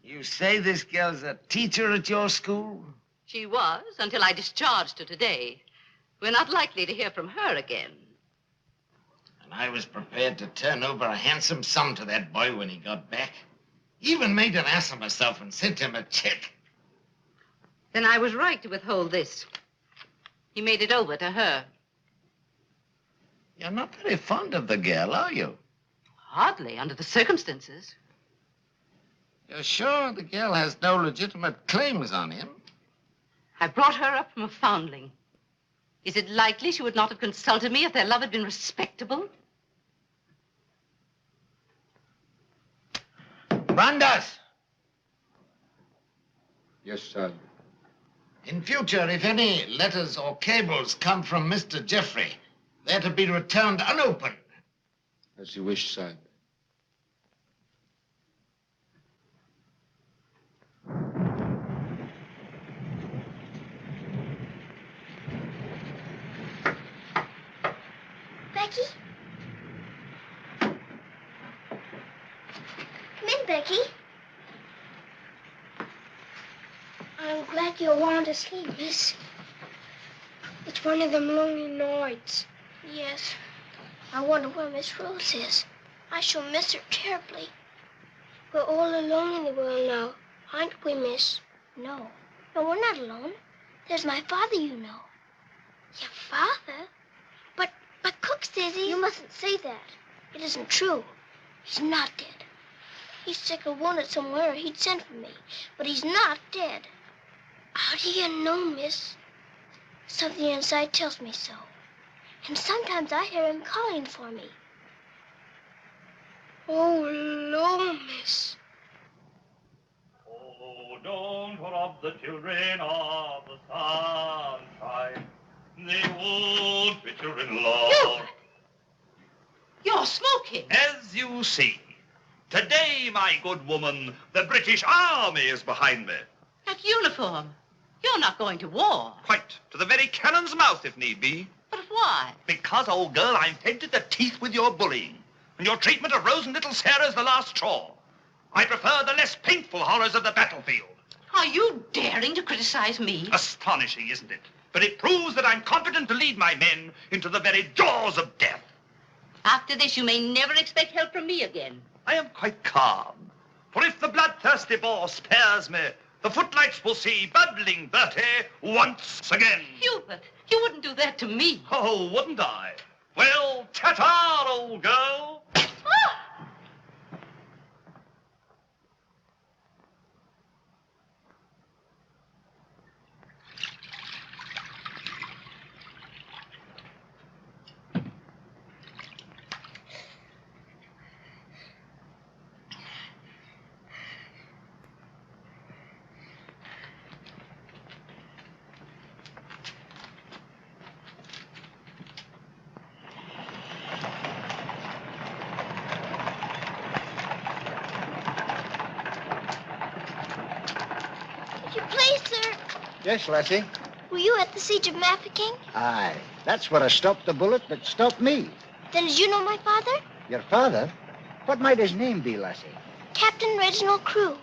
You say this girl's a teacher at your school? She was, until I discharged her today. We're not likely to hear from her again. And I was prepared to turn over a handsome sum to that boy when he got back. Even made an ass of myself and sent him a check. Then I was right to withhold this. He made it over to her. You're not very fond of the girl, are you? Hardly, under the circumstances. You're sure the girl has no legitimate claims on him? I brought her up from a foundling. Is it likely she would not have consulted me if their love had been respectable? Brandas! Yes, sir. In future, if any letters or cables come from Mr. Jeffrey, they're to be returned unopened. As you wish, sir. Becky? Come in, Becky. I'm glad you want to sleep, miss. It's one of them lonely nights. Yes. I wonder where Miss Rose is. I shall miss her terribly. We're all alone in the world now, aren't we, miss? No. No, we're not alone. There's my father, you know. Your father? But Cook says he... You mustn't say that. It isn't true. He's not dead. He's sick or wounded somewhere, or he'd send for me. But he's not dead. How do you know, miss? Something inside tells me so. And sometimes I hear him calling for me. Oh, Lord, miss. Oh, don't rob the children of the sunshine. They won't fit your in-law. You're smoking. As you see, today, my good woman, the British Army is behind me. That uniform. You're not going to war. Quite. To the very cannon's mouth, if need be. But why? Because, old girl, I'm fed to the teeth with your bullying. And your treatment of Rose and little Sarah's the last straw. I prefer the less painful horrors of the battlefield. Are you daring to criticize me? Astonishing, isn't it? But it proves that I'm competent to lead my men into the very jaws of death. After this, you may never expect help from me again. I am quite calm. For if the bloodthirsty Boer spares me, the footlights will see bubbling Bertie once again. Hubert, you wouldn't do that to me. Oh, wouldn't I? Well, ta-ta, old girl. Yes, Lassie? Were you at the siege of Mafeking? Aye. That's where I stopped the bullet that stopped me. Then did you know my father? Your father? What might his name be, Lassie? Captain Reginald Crewe.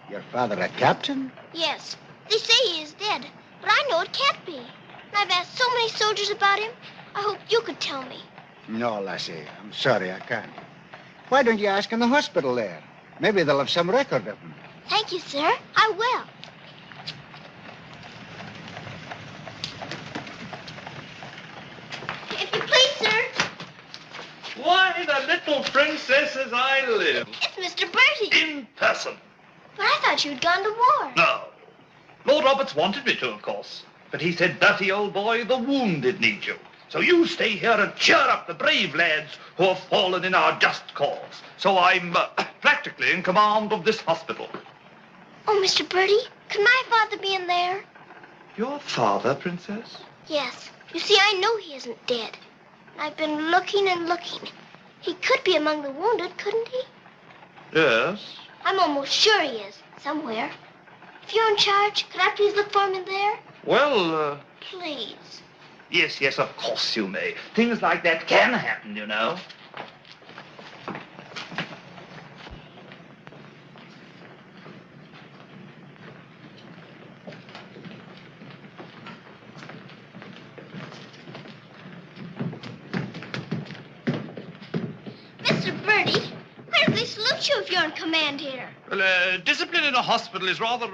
Your father a captain? Yes. They say he is dead, but I know it can't be. And I've asked so many soldiers about him. I hope you could tell me. No, Lassie. I'm sorry, I can't. Why don't you ask in the hospital there? Maybe they'll have some record of him. Thank you, sir. I will. If you please, sir. Why, the little princess as I live. It's Mr. Bertie. In person. But I thought you'd gone to war. No. Lord Roberts wanted me to, of course. But he said, Bertie, old boy, the wounded need you. So you stay here and cheer up the brave lads who have fallen in our just cause. So I'm practically in command of this hospital. Oh, Mr. Birdie, could my father be in there? Your father, Princess? Yes. You see, I know he isn't dead. I've been looking and looking. He could be among the wounded, couldn't he? Yes. I'm almost sure he is, somewhere. If you're in charge, could I please look for him in there? Well, Please. Yes, yes, of course you may. Things like that can happen, you know. Mr. Birdie, why do they salute you if you're in command here? Well, discipline in a hospital is rather,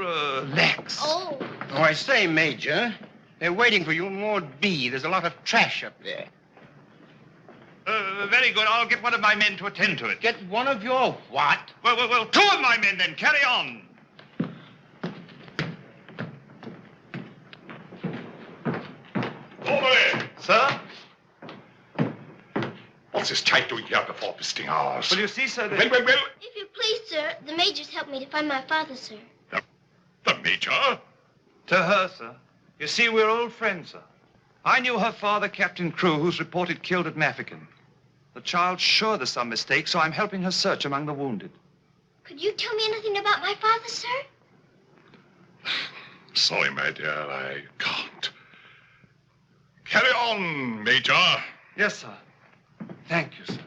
lax. Oh. Oh, I say, Major, they're waiting for you in Ward B. There's a lot of trash up there. Very good. I'll get one of my men to attend to it. Get one of your what? Well, two of my men then. Carry on. Over! Sir? What's this type doing here before visiting hours? Well, you see, sir, Well. If you please, sir, the major's helped me to find my father, sir. The Major? To her, sir. You see, we're old friends, sir. I knew her father, Captain Crew, who's reported killed at Mafeking. The child's sure there's some mistake, so I'm helping her search among the wounded. Could you tell me anything about my father, sir? Sorry, my dear, I can't. Carry on, Major. Yes, sir. Thank you, sir.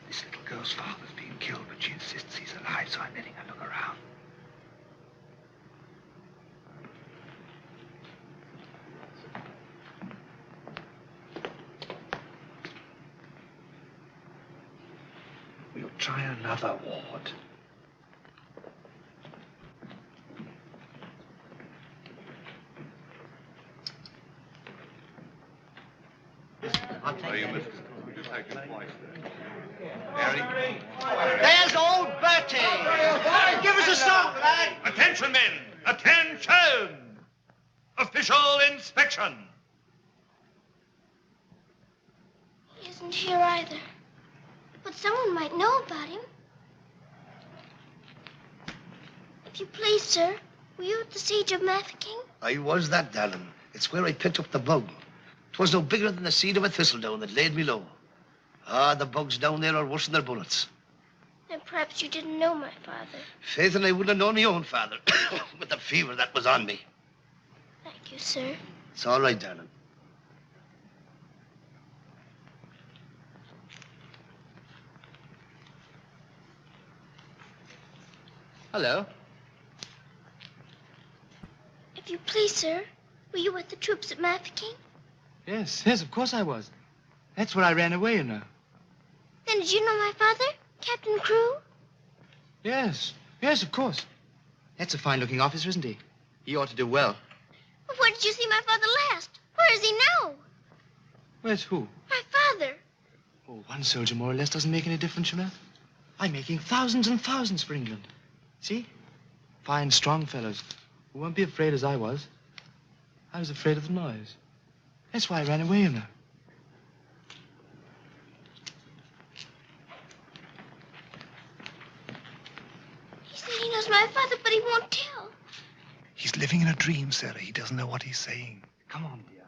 This little girl's father's been killed, but she insists he's alive, so I'm letting her look around. We'll try another ward. There's old Bertie. Give us a song, lad. Attention, men! Attention! Official inspection! He isn't here either. But someone might know about him. If you please, sir, were you at the siege of Mafeking? I was that, darling. It's where I picked up the bug. 'Twas no bigger than the seed of a thistledown that laid me low. Ah, the bugs down there are worse than their bullets. Then perhaps you didn't know my father. Faith, and I wouldn't have known my own father with the fever that was on me. Thank you, sir. It's all right, darling. Hello. If you please, sir, were you with the troops at Mafeking? Yes, of course I was. That's where I ran away, you know. Then did you know my father, Captain Crew? Yes, of course. That's a fine-looking officer, isn't he? He ought to do well. Well, where did you see my father last? Where is he now? Where's who? My father. Oh, one soldier more or less doesn't make any difference, you know. I'm making thousands and thousands for England. See? Fine, strong fellows who won't be afraid as I was. I was afraid of the noise. That's why I ran away, you know. He said he knows my father, but he won't tell. He's living in a dream, Sarah. He doesn't know what he's saying. Come on, dear.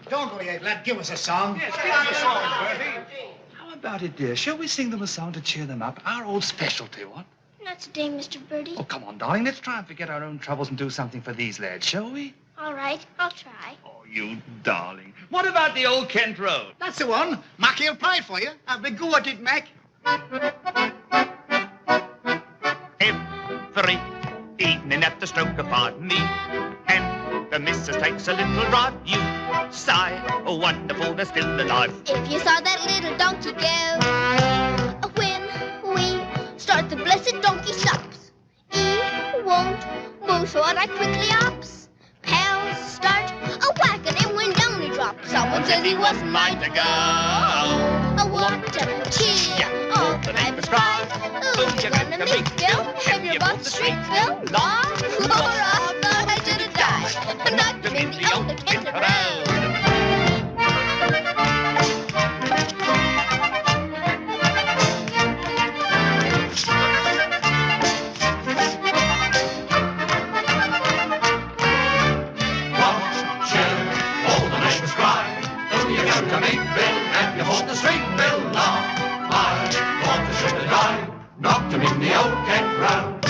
Don't go yet, lad. Give us a song. Yes, give us a song, Bertie. How about it, dear? Shall we sing them a song to cheer them up? Our old specialty, what? Not today, Mr. Birdie. Oh, come on, darling. Let's try and forget our own troubles and do something for these lads, shall we? All right, I'll try. Oh, you darling. What about the old Kent Road? That's the one. Mackie will play it for you. Have a go at it, Mac. Every evening at the stroke of 5 me and the missus takes a little drive. You sigh, oh wonderful, they're still alive. If you saw that little donkey go, when we start the blessed donkey stops. He won't move, so I quickly ups. Pound says he wasn't mine to go. Oh, what a tear, all the neighbors cry. Who's you gonna meet, Bill? Have you bought the street, Bill? Laura, I thought I should have died. And knocked him in the old Kent Road. To meet Bill, and you hold the string, Bill. Law, I thought I should have died. Knocked him in the old Kent Round.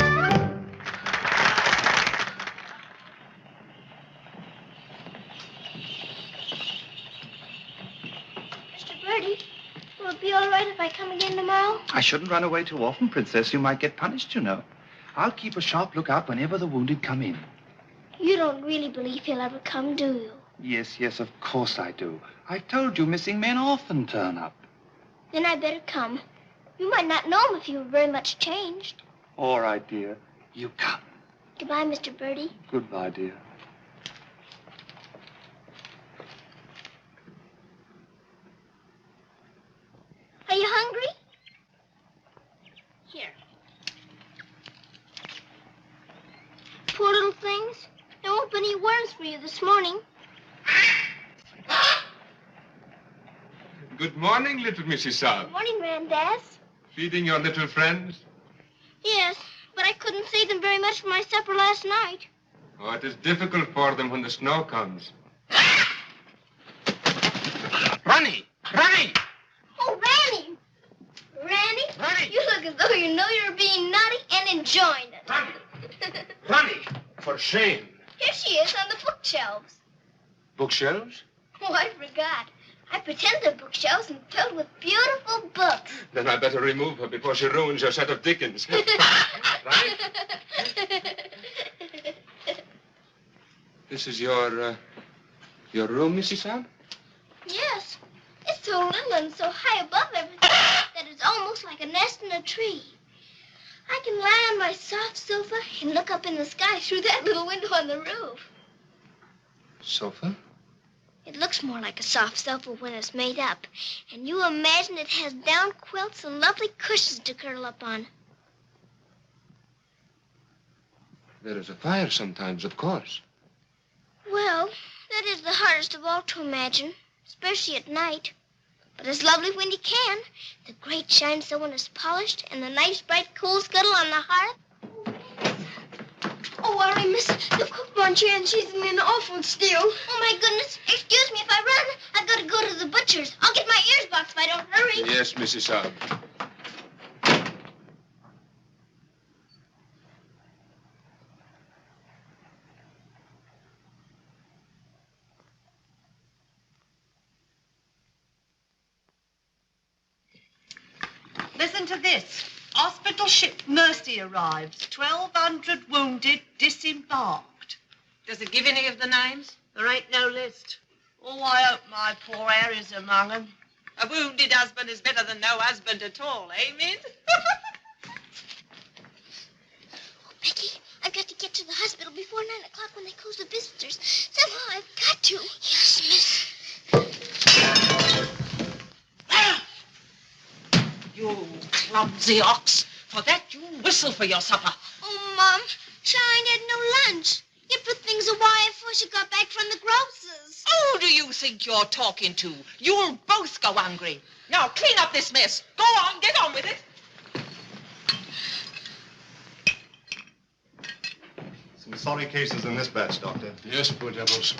Mr. Birdie, will it be all right if I come again tomorrow? I shouldn't run away too often, Princess. You might get punished, you know. I'll keep a sharp lookout whenever the wounded come in. You don't really believe he'll ever come, do you? Yes, of course I do. I told you missing men often turn up. Then I better come. You might not know him if you were very much changed. All right, dear. You come. Goodbye, Mr. Birdie. Goodbye, dear. Are you hungry? Here. Poor little things. There won't be any worms for you this morning. Good morning, little Mrs. Saab. Good morning, Randaz. Feeding your little friends? Yes, but I couldn't save them very much for my supper last night. Oh, it is difficult for them when the snow comes. Ronnie! Ronnie! Oh, Ranny! Ranny, you look as though you know you're being naughty and enjoying it. Ronnie! For shame. Here she is on the bookshelves. Bookshelves? Oh, I forgot. I pretend they're bookshelves and filled with beautiful books. Then I better remove her before she ruins your set of Dickens. Right? This is your room, Mrs. Saab? Yes. It's so little and so high above everything that it's almost like a nest in a tree. I can lie on my soft sofa and look up in the sky through that little window on the roof. Sofa? It looks more like a soft sofa when it's made up. And you imagine it has down quilts and lovely cushions to curl up on. There is a fire sometimes, of course. Well, that is the hardest of all to imagine, especially at night. But it's lovely when you can. The grate shines so when it's polished, and the nice bright coal scuttle on the hearth. Oh, Ari, miss, the cook wants you, and she's in an awful stew. Oh, my goodness. Excuse me if I run. I've got to go to the butcher's. I'll get my ears boxed if I don't hurry. Yes, Mrs. Saab. Listen to this. Hospital ship Mercy arrives. 1,200 wounded disembarked. Does it give any of the names? There ain't no list. Oh, I hope my poor Harry's among them. A wounded husband is better than no husband at all, eh, Min? Becky, I've got to get to the hospital before 9 o'clock when they close the visitors. Somehow I've got to. Yes, miss. You clumsy ox. For that, you whistle for your supper. Oh, Mom, Charlie had no lunch. You put things away before she got back from the grocer's. Who do you think you're talking to? You'll both go hungry. Now, clean up this mess. Go on, get on with it. Some sorry cases in this batch, Doctor. Yes, poor devils.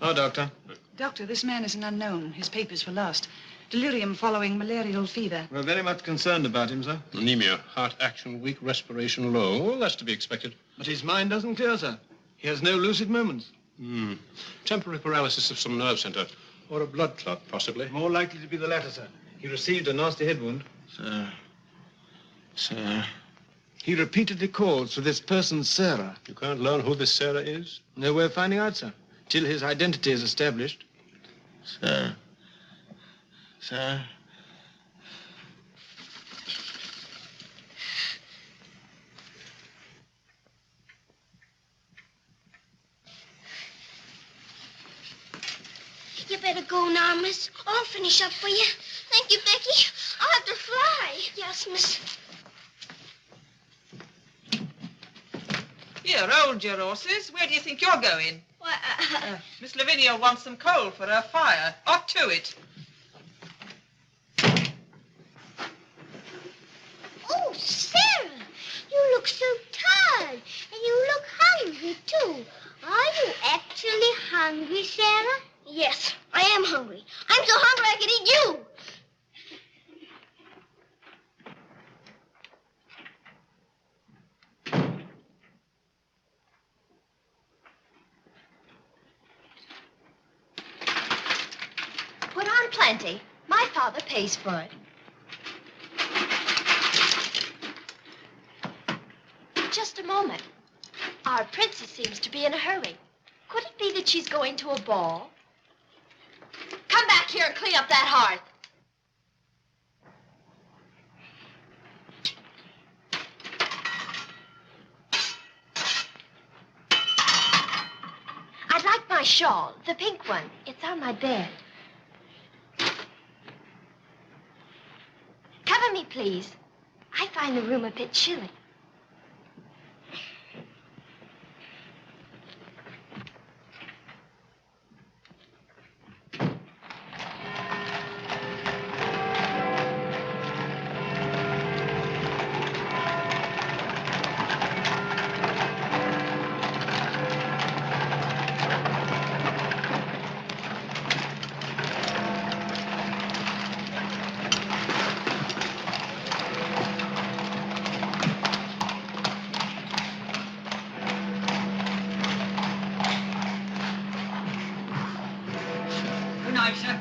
Oh, Doctor. Doctor, this man is an unknown. His papers were lost. Delirium following malarial fever. We're very much concerned about him, sir. Anemia, heart action weak, respiration low. Well, that's to be expected. But his mind doesn't clear, sir. He has no lucid moments. Temporary paralysis of some nerve center. Or a blood clot, possibly. More likely to be the latter, sir. He received a nasty head wound. Sir. He repeatedly calls for this person, Sarah. You can't learn who this Sarah is? No way of finding out, sir. Till his identity is established. Sir. go now, miss. I'll finish up for you. Thank you, Becky. I'll have to fly. Yes, miss. Here, hold your horses. Where do you think you're going? Why, Miss Lavinia wants some coal for her fire. Hot to it. Oh, Sarah, you look so tired. And you look hungry, too. Are you actually hungry, Sarah? Yes, I am hungry. I'm so hungry I could eat you. Put on plenty. My father pays for it. Just a moment. Our princess seems to be in a hurry. Could it be that she's going to a ball? Come back here and clean up that hearth. I'd like my shawl, the pink one. It's on my bed. Cover me, please. I find the room a bit chilly. Good night, sir.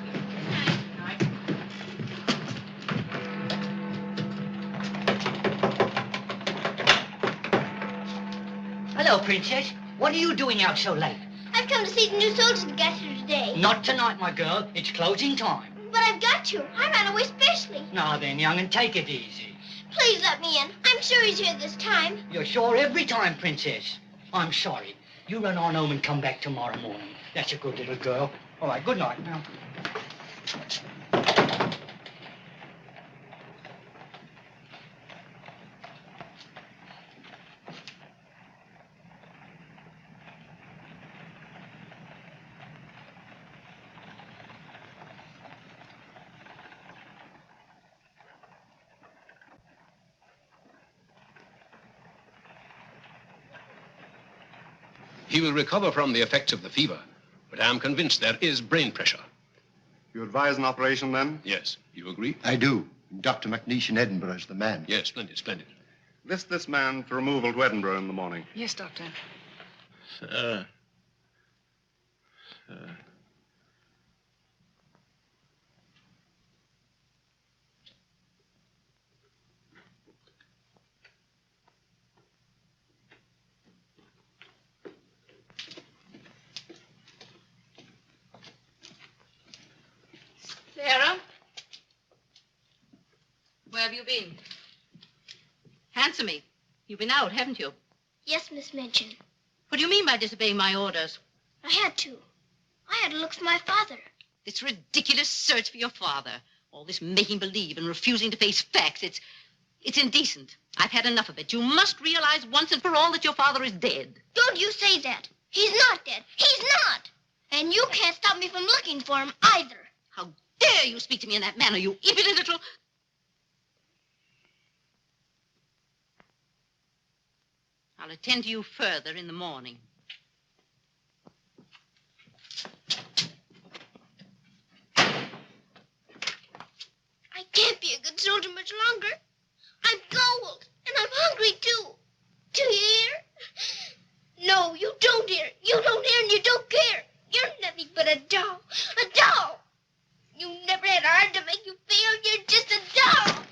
Hello, Princess. What are you doing out so late? I've come to see the new soldiers that got here today. Not tonight, my girl. It's closing time. But I've got to. I ran away specially. Now then, young, and take it easy. Please let me in. I'm sure he's here this time. You're sure every time, Princess. I'm sorry. You run on home and come back tomorrow morning. That's a good little girl. All right, good night now. He will recover from the effects of the fever, but I am convinced there is brain pressure. You advise an operation, then? Yes. You agree? I do. Dr. McNeish in Edinburgh is the man. Yes, splendid, splendid. List this man for removal to Edinburgh in the morning. Yes, Doctor. Sir. Sarah? Where have you been? Answer me. You've been out, haven't you? Yes, Miss Minchin. What do you mean by disobeying my orders? I had to. I had to look for my father. This ridiculous search for your father. All this making believe and refusing to face facts. It's indecent. I've had enough of it. You must realize once and for all that your father is dead. Don't you say that. He's not dead. He's not. And you can't stop me from looking for him either. How dare you speak to me in that manner, you impudent little... I'll attend to you further in the morning. I can't be a good soldier much longer. I'm cold, and I'm hungry, too. Do you hear? No, you don't hear. You don't hear and you don't care. You're nothing but a doll. A doll. You never had a heart to make you feel. You're just a doll.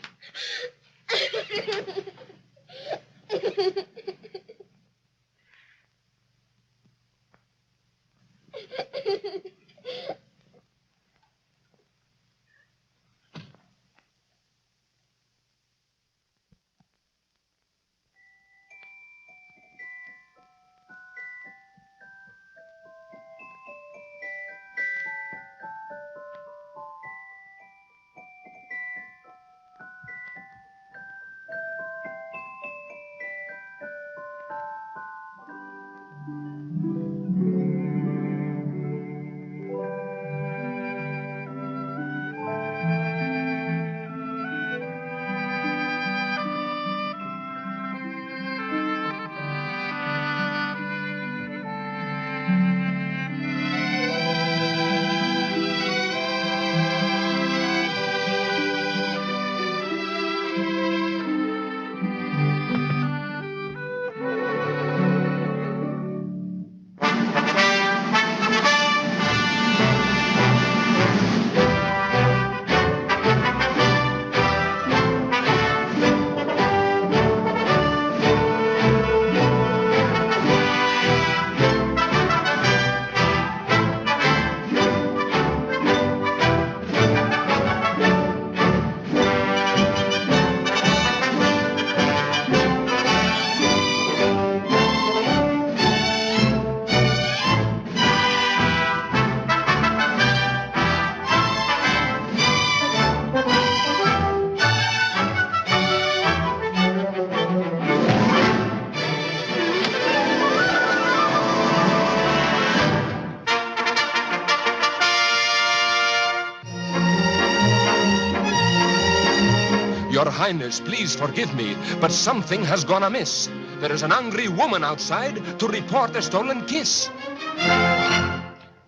Highness, please forgive me, but something has gone amiss. There is an angry woman outside to report a stolen kiss.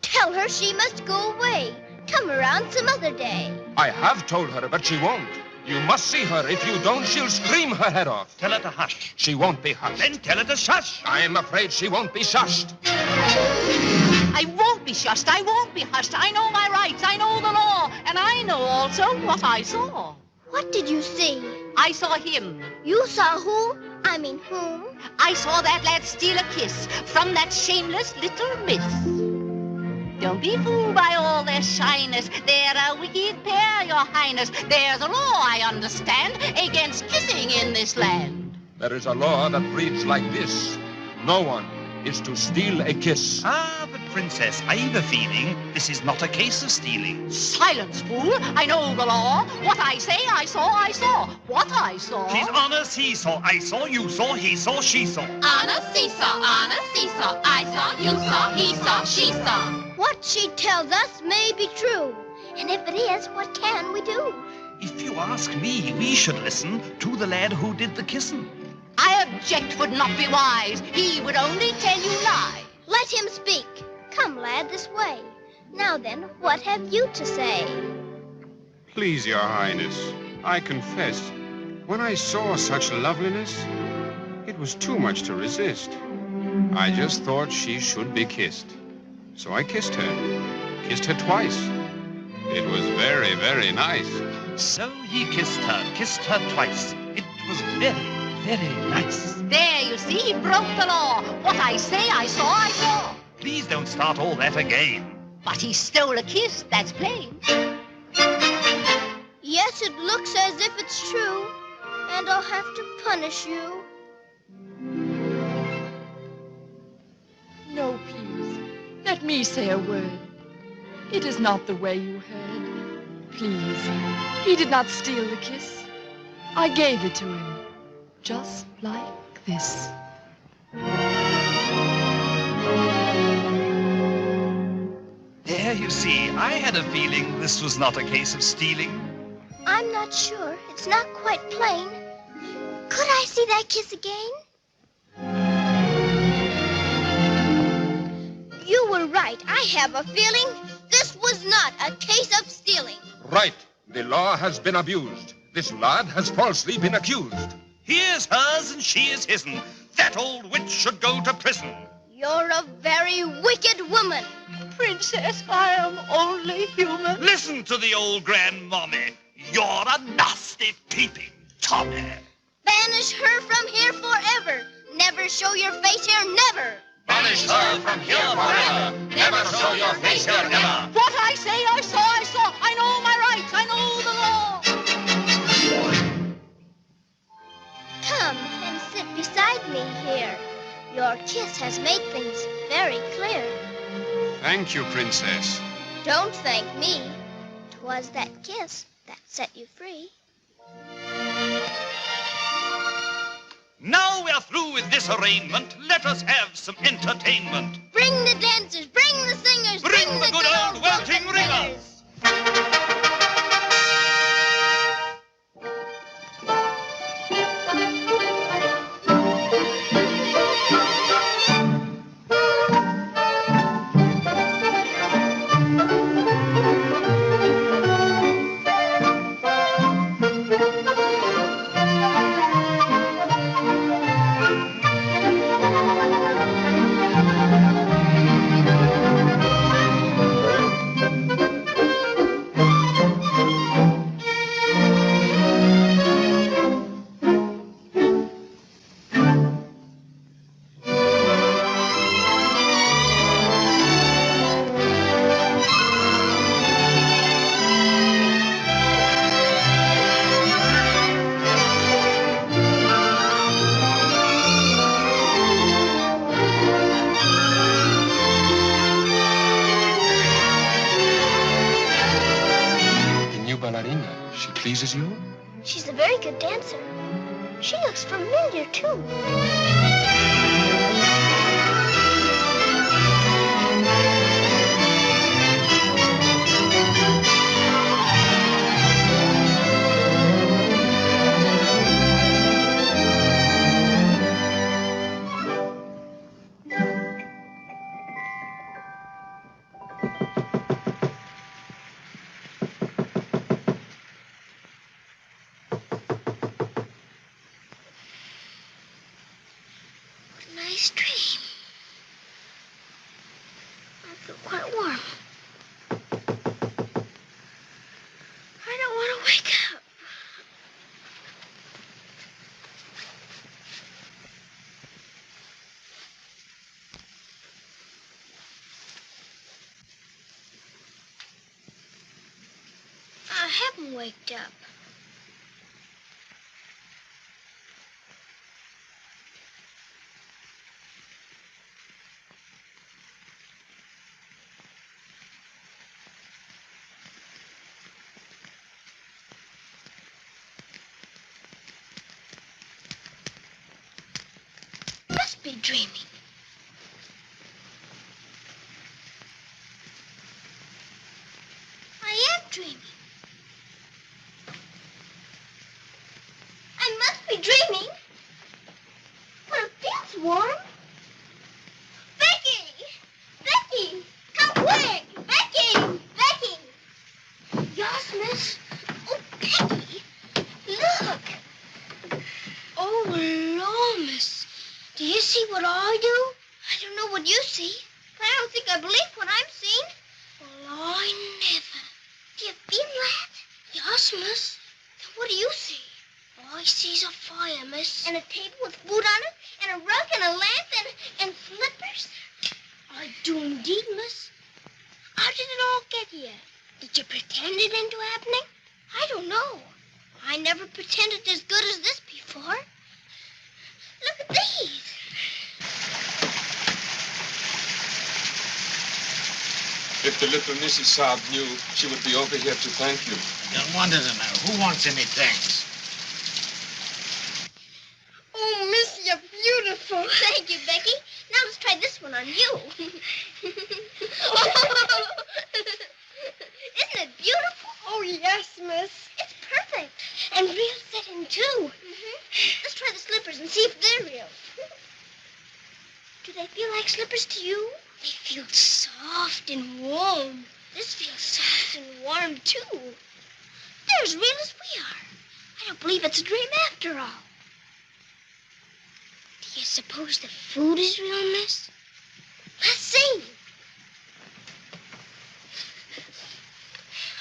Tell her she must go away. Come around some other day. I have told her, but she won't. You must see her. If you don't, she'll scream her head off. Tell her to hush. She won't be hushed. Then tell her to shush. I'm afraid she won't be shushed. I won't be shushed. I won't be hushed. I know my rights. I know the law. And I know also what I saw. What did you see? I saw him. You saw who? I mean whom? I saw that lad steal a kiss from that shameless little miss. Don't be fooled by all their shyness. They're a wicked pair, your highness. There's a law, I understand, against kissing in this land. There is a law that reads like this. No one is to steal a kiss. Ah, but Princess, I've a feeling this is not a case of stealing. Silence, fool. I know the law. What I say, I saw, I saw. What I saw. She's on a seesaw. I saw, you saw, he saw, she saw. On a seesaw, on a seesaw. I saw, you saw, he saw, she saw. What she tells us may be true. And if it is, what can we do? If you ask me, we should listen to the lad who did the kissing. I object would not be wise. He would only tell you lies. Let him speak. Come, lad, this way. Now then, what have you to say? Please, your highness, I confess, when I saw such loveliness, it was too much to resist. I just thought she should be kissed. So I kissed her twice. It was very, very nice. So he kissed her twice. It was very, very nice. There, you see, he broke the law. What I say, I saw, I saw. Please don't start all that again. But he stole a kiss, that's plain. Yes, it looks as if it's true. And I'll have to punish you. No, please. Let me say a word. It is not the way you heard. Please, he did not steal the kiss. I gave it to him, just like this. There, you see, I had a feeling this was not a case of stealing. I'm not sure. It's not quite plain. Could I see that kiss again? You were right. I have a feeling this was not a case of stealing. Right. The law has been abused. This lad has falsely been accused. Here's hers and she is his'n. That old witch should go to prison. You're a very wicked woman. Princess, I am only human. Listen to the old grandmommy. You're a nasty, peeping Tommy. Banish her from here forever. Never show your face here, never. Banish her from here forever. Never show your face here, never. What I say, I saw, I saw. I know my rights, I know the law. Come and sit beside me here. Your kiss has made things very clear. Thank you, Princess. Don't thank me. 'Twas that kiss that set you free. Now we're through with this arraignment. Let us have some entertainment. Bring the dancers, bring the singers, Bring the good old welting ringers. She pleases you? She's a very good dancer. She looks familiar, too. nice dream. I feel quite warm. I don't want to wake up. I haven't waked up. Must be dreaming. I am dreaming. I must be dreaming. But it feels warm. Becky! Becky! Come quick! Becky! Becky! Yes, miss? Oh, Becky! Look! Oh, Lord, miss. Do you see what I do? I don't know what you see, but I don't think I believe what I'm seeing. Well, I never. Do you feel that? Yes, miss. Then what do you see? All I see's a fire, miss. And a table with food on it, and a rug, and a lamp, and slippers. I do indeed, miss. How did it all get here? Did you pretend it into happening? I don't know. I never pretended as good as this before. Look at these. If the little Mrs. Saab knew, she would be over here to thank you. I wanted to know. Who wants any thanks? Oh, miss, you're beautiful. Thank you, Becky. Now let's try this one on you. Isn't it beautiful? Oh, yes, miss. It's perfect. And real setting, too. Let's try the slippers and see if they're real. Do they feel like slippers to you? They feel soft and warm. This feels soft and warm, too. They're as real as we are. I don't believe it's a dream after all. Do you suppose the food is real, miss? Let's see.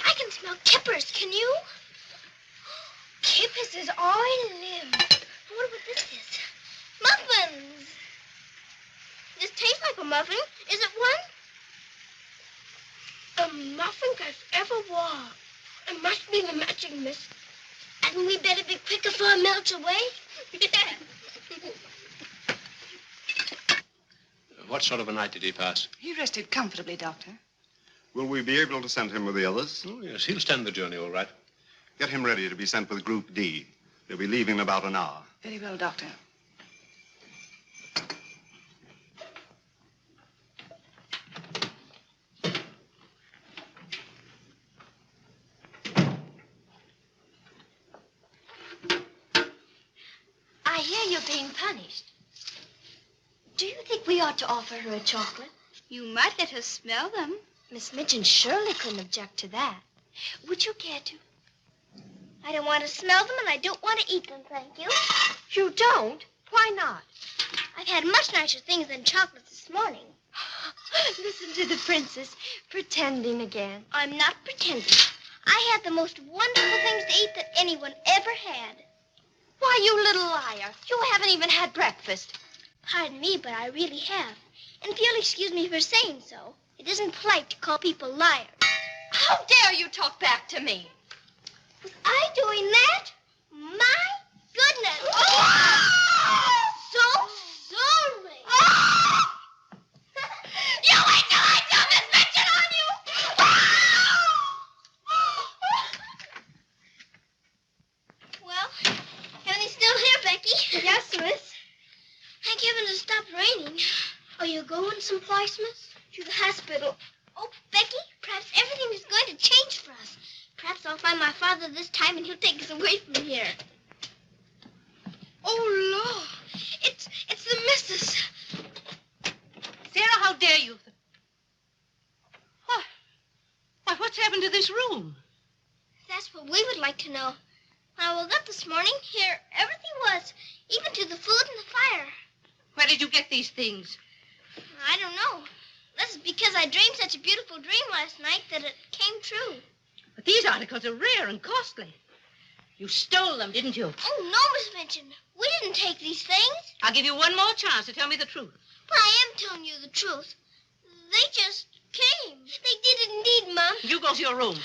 I can smell kippers, can you? Kippers is all I live. I wonder what this is. Muffins. This tastes like a muffin. Is it one? A muffin as ever was. It must be the magic, miss. Hadn't we better be quick before it melts away? What sort of a night did he pass? He rested comfortably, Doctor. Will we be able to send him with the others? Oh, yes, he'll stand the journey all right. Get him ready to be sent with Group D. They'll be leaving in about an hour. Very well, Doctor. I hear you're being punished. Do you think we ought to offer her a chocolate? You might let her smell them. Miss Midge and Shirley couldn't object to that. Would you care to? I don't want to smell them, and I don't want to eat them, thank you. You don't? Why not? I've had much nicer things than chocolates this morning. Listen to the princess, pretending again. I'm not pretending. I had the most wonderful things to eat that anyone ever had. Why, you little liar. You haven't even had breakfast. Pardon me, but I really have. And if you'll excuse me for saying so, it isn't polite to call people liars. How dare you talk back to me? Was I doing that? My goodness. Oh! So sorry. Oh! You wait till I tell this bitchin' on you. Well, everything's still here, Becky. Yes, miss. Thank heaven it stopped raining. Are you going someplace, miss? To the hospital. Oh, Becky, perhaps everything is going to change for us. Perhaps I'll find my father this time and he'll take us away from here. Oh, Lord. It's the missus. Sarah, how dare you? Why, what's happened to this room? That's what we would like to know. When I woke up this morning, here everything was, even to the food and the fire. Where did you get these things? I don't know. This is because I dreamed such a beautiful dream last night that it came true. But these articles are rare and costly. You stole them, didn't you? Oh, no, Miss Minchin. We didn't take these things. I'll give you one more chance to tell me the truth. But I am telling you the truth. They just came. They did indeed, Mom. You go to your room.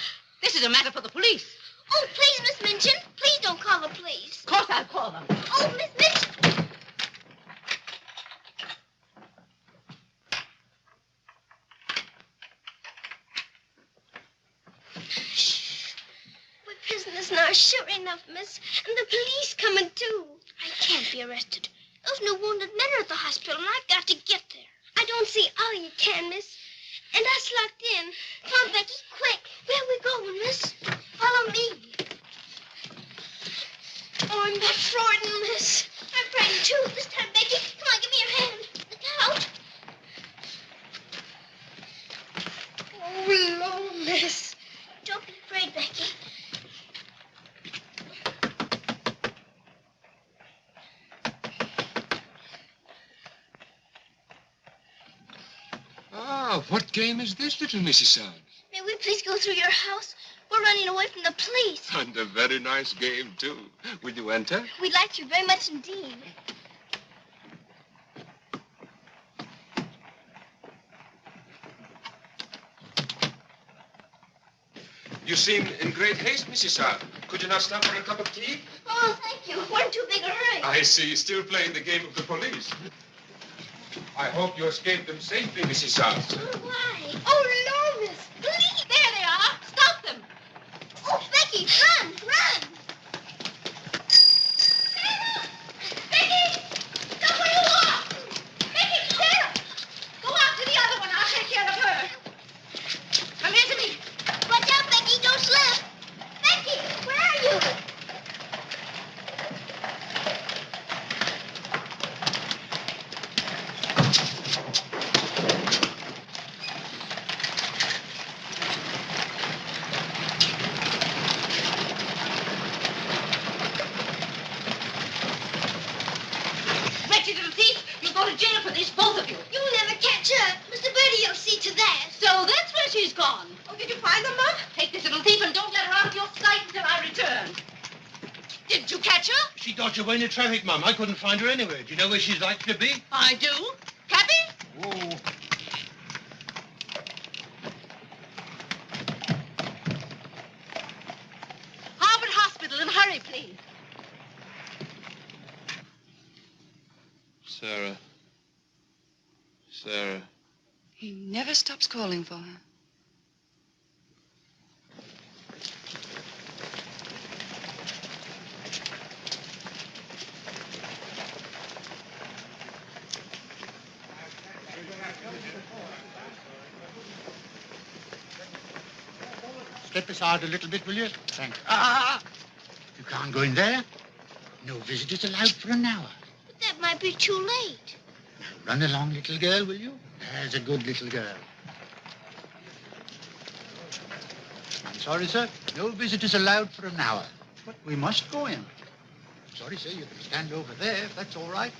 This is a matter for the police. Oh, please, Miss Minchin. Please don't call the police. Of course I'll call them. Oh, Miss Minchin. Shh. We're prisoners now, sure enough, miss. And the police coming, too. I can't be arrested. Those new wounded men are at the hospital, and I've got to get there. I don't see how you can, miss. And us locked in. Come on, Becky, quick. Where are we going, miss? Follow me. Oh, I'm not frightened, miss. I'm frightened, too. This time, Becky. Come on, give me your hand. Look out. Oh, Lord, miss. Don't be afraid, Becky. Ah, what game is this, little Mrs. Sand? May we please go through your house? We're running away from the police. And a very nice game, too. Will you enter? We'd like to very much indeed. You seem in great haste, Mrs. Sand. Could you not stop for a cup of tea? Oh, thank you. We're in too big a hurry. I see. Still playing the game of the police. I hope you escaped them safely, Mrs. Sand. Oh, why? Oh, no, miss. Please. There they are. Stop them. Oh, Becky, run, run. Becky, stop where you are. Becky, Sarah. Go out to the other one. I'll take care of her. Come here to me. Watch out, Becky. Don't slip. Becky, where are you? Wretched little thief. You'll go to jail for this, both of you. You'll never catch her. Mr. Birdie will see to that. So that's where she's gone. Oh, did you find them, Mom? Take this little thief and don't let her out of your sight until I return. Didn't you catch her? She dodged away in the traffic, Mum. I couldn't find her anywhere. Do you know where she's likely to be? I do. Cappy? Oh. Harvard Hospital, and hurry, please. Sarah. Sarah. He never stops calling for her. Step aside a little bit, will you? Thanks. You can't go in there. No visitors allowed for an hour. But that might be too late. Now, run along, little girl, will you? There's a good little girl. I'm sorry, sir. No visitors allowed for an hour. But we must go in. Sorry, sir. You can stand over there if that's all right.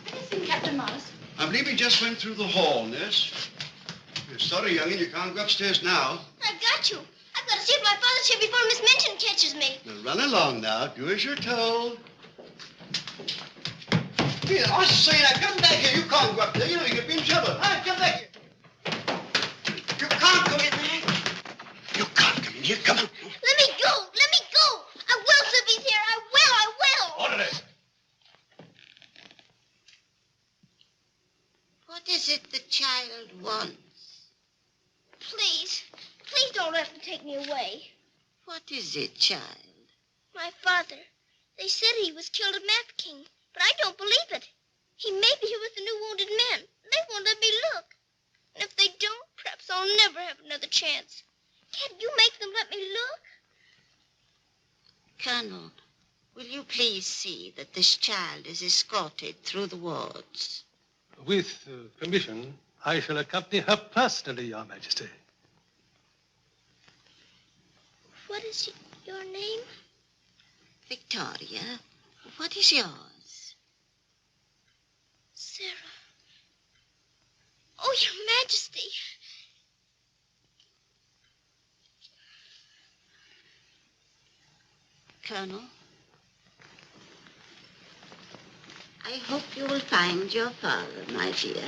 Have you seen Captain Morris? I believe he just went through the hall, nurse. You're sorry, young'un, you can't go upstairs now. I've got to. I've got to see if my father's here before Miss Minchin catches me. Now run along now. Do as you're told. Here, I say, now come back here. You can't go up there. You know you could be in trouble. All right, come back here. You can't come in there. You can't come in here. Come on. Let me go. Let me go. I will, if he's here. I will. I will. Orderly. What is it the child wants? Please. Please don't let them take me away. What is it, child? My father. They said he was killed at Mafeking, but I don't believe it. He may be here with the new wounded men. They won't let me look. And if they don't, perhaps I'll never have another chance. Can't you make them let me look? Colonel, will you please see that this child is escorted through the wards? With permission, I shall accompany her personally, Your Majesty. is your name? Victoria. What is yours? Sarah. Oh, Your Majesty. Colonel, I hope you will find your father, my dear.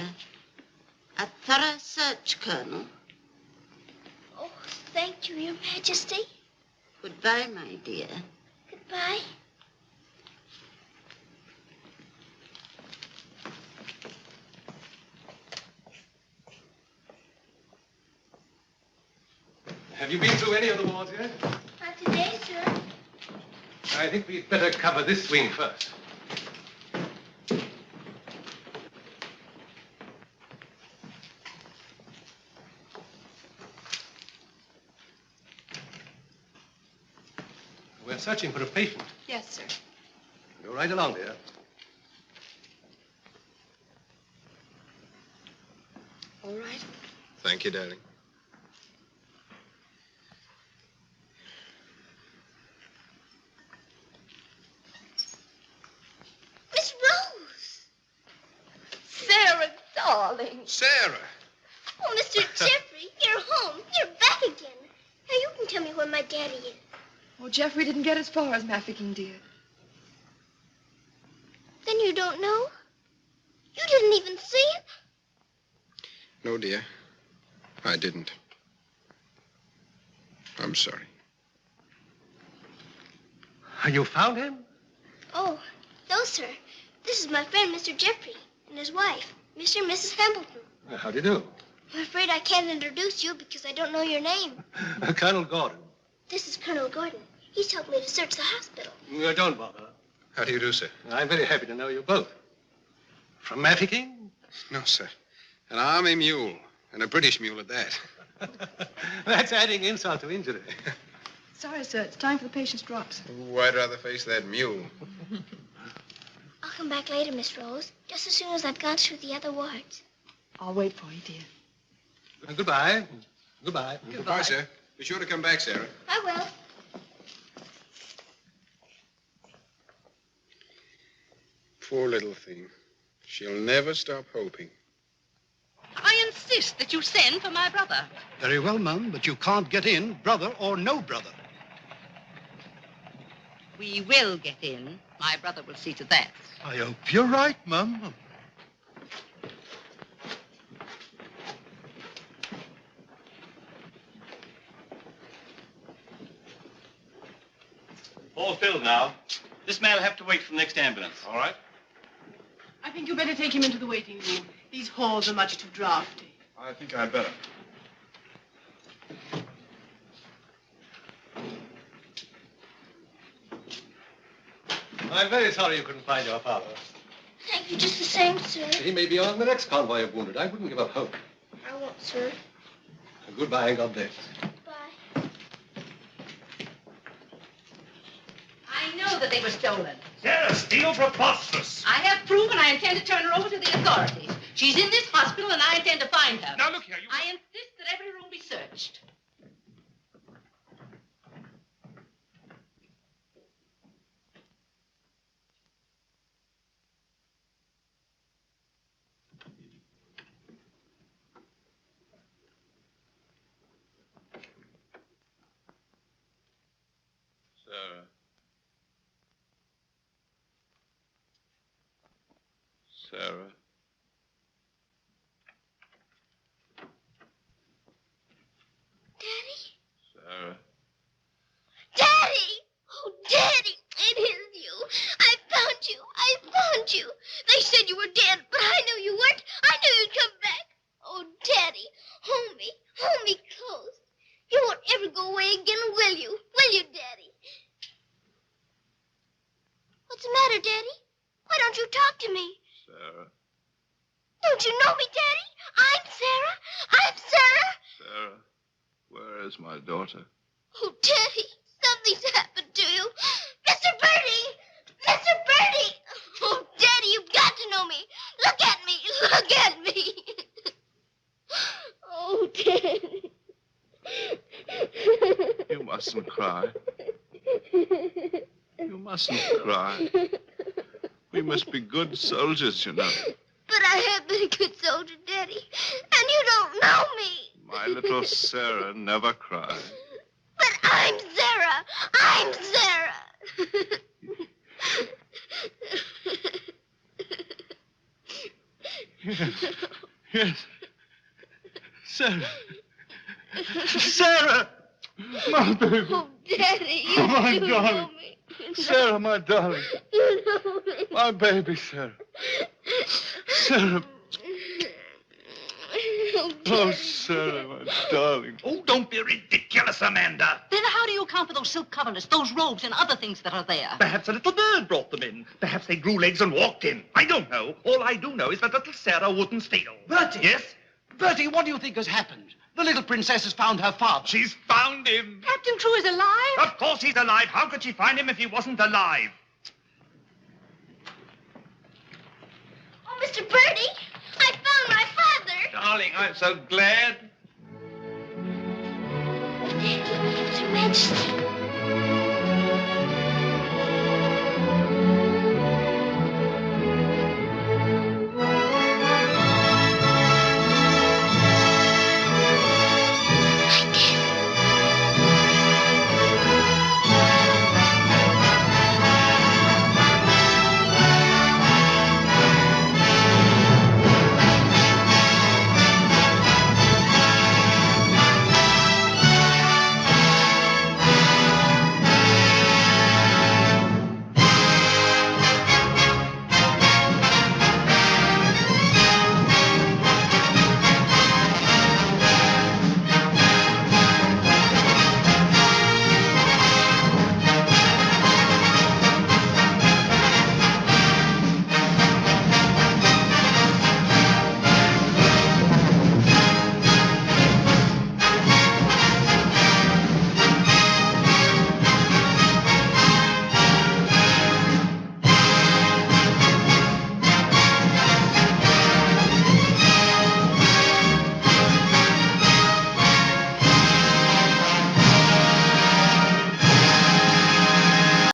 A thorough search, Colonel. Oh, thank you, Your Majesty. Goodbye, my dear. Goodbye. Have you been through any of the wards yet? Not today, sir. I think we'd better cover this wing first. We're searching for a patient. Yes, sir. Go right along, dear. All right. Thank you, darling. Miss Rose. Sarah, darling. Sarah! Oh, Mr. Jeffrey, you're home. You're back again. Now you can tell me where my daddy is. Oh, Jeffrey didn't get as far as Mafeking, dear. Then you don't know? You didn't even see him? No, dear. I didn't. I'm sorry. You found him? Oh, no, sir. This is my friend, Mr. Jeffrey, and his wife, Mr. and Mrs. Hambleton. How do you do? I'm afraid I can't introduce you because I don't know your name. Colonel Gordon. This is Colonel Gordon. He's helped me to search the hospital. Don't bother. How do you do, sir? I'm very happy to know you both. From Mafeking? No, sir. An army mule, and a British mule at that. That's adding insult to injury. Sorry, sir. It's time for the patient's drops. Ooh, I'd rather face that mule. I'll come back later, Miss Rose, just as soon as I've gone through the other wards. I'll wait for you, dear. Goodbye. Goodbye. Goodbye, sir. Be sure to come back, Sarah. I will. Poor little thing. She'll never stop hoping. I insist that you send for my brother. Very well, Mum, but you can't get in, brother or no brother. We will get in. My brother will see to that. I hope you're right, Mum. All filled now. This man will have to wait for the next ambulance. All right? I think you better take him into the waiting room. These halls are much too drafty. I think I'd better. I'm very sorry you couldn't find your father. Thank you just the same, sir. He may be on the next convoy of wounded. I wouldn't give up hope. I won't, sir. Goodbye and God bless. Bye. I know that they were stolen. Sarah, steal preposterous. I have proof, and I intend to turn her over to the authorities. She's in this hospital, and I intend to find her. Now, look here, you... I insist that every room be searched. Sarah. Sarah. Daddy? Sarah. Daddy! Oh, Daddy, it is you. I found you. I found you. They said you were dead, but I knew you weren't. I knew you'd come back. Oh, Daddy, hold me. Hold me close. You won't ever go away again, will you? Will you, Daddy? What's the matter, Daddy? Why don't you talk to me? Sarah. Don't you know me, Daddy? I'm Sarah. I'm Sarah. Sarah. Where is my daughter? Oh, Daddy, something's happened to you. Mr. Birdie! Mr. Birdie! Oh, Daddy, you've got to know me. Look at me. Look at me. Oh, Daddy. You must mustn't cry. You mustn't cry. We must be good soldiers, you know. But I have been a good soldier, Daddy, and you don't know me. My little Sarah never cried. But I'm Sarah. I'm Sarah. Yes. Yes. Sarah. Sarah! My baby. Oh, Daddy, you My do darling. know me. Sarah, my darling. You know me. My baby, Sarah. Sarah. Oh, Sarah, my darling. Oh, don't be ridiculous, Amanda. Then how do you account for those silk coverlets, those robes, and other things that are there? Perhaps a little bird brought them in. Perhaps they grew legs and walked in. I don't know. All I do know is that little Sarah wouldn't steal. Bertie! Yes? Bertie, what do you think has happened? The little princess has found her father. She's found him. Captain Crewe is alive? Of course he's alive. How could she find him if he wasn't alive? Oh, Mr. Birdie, I found my father. Darling, I'm so glad. Your Majesty.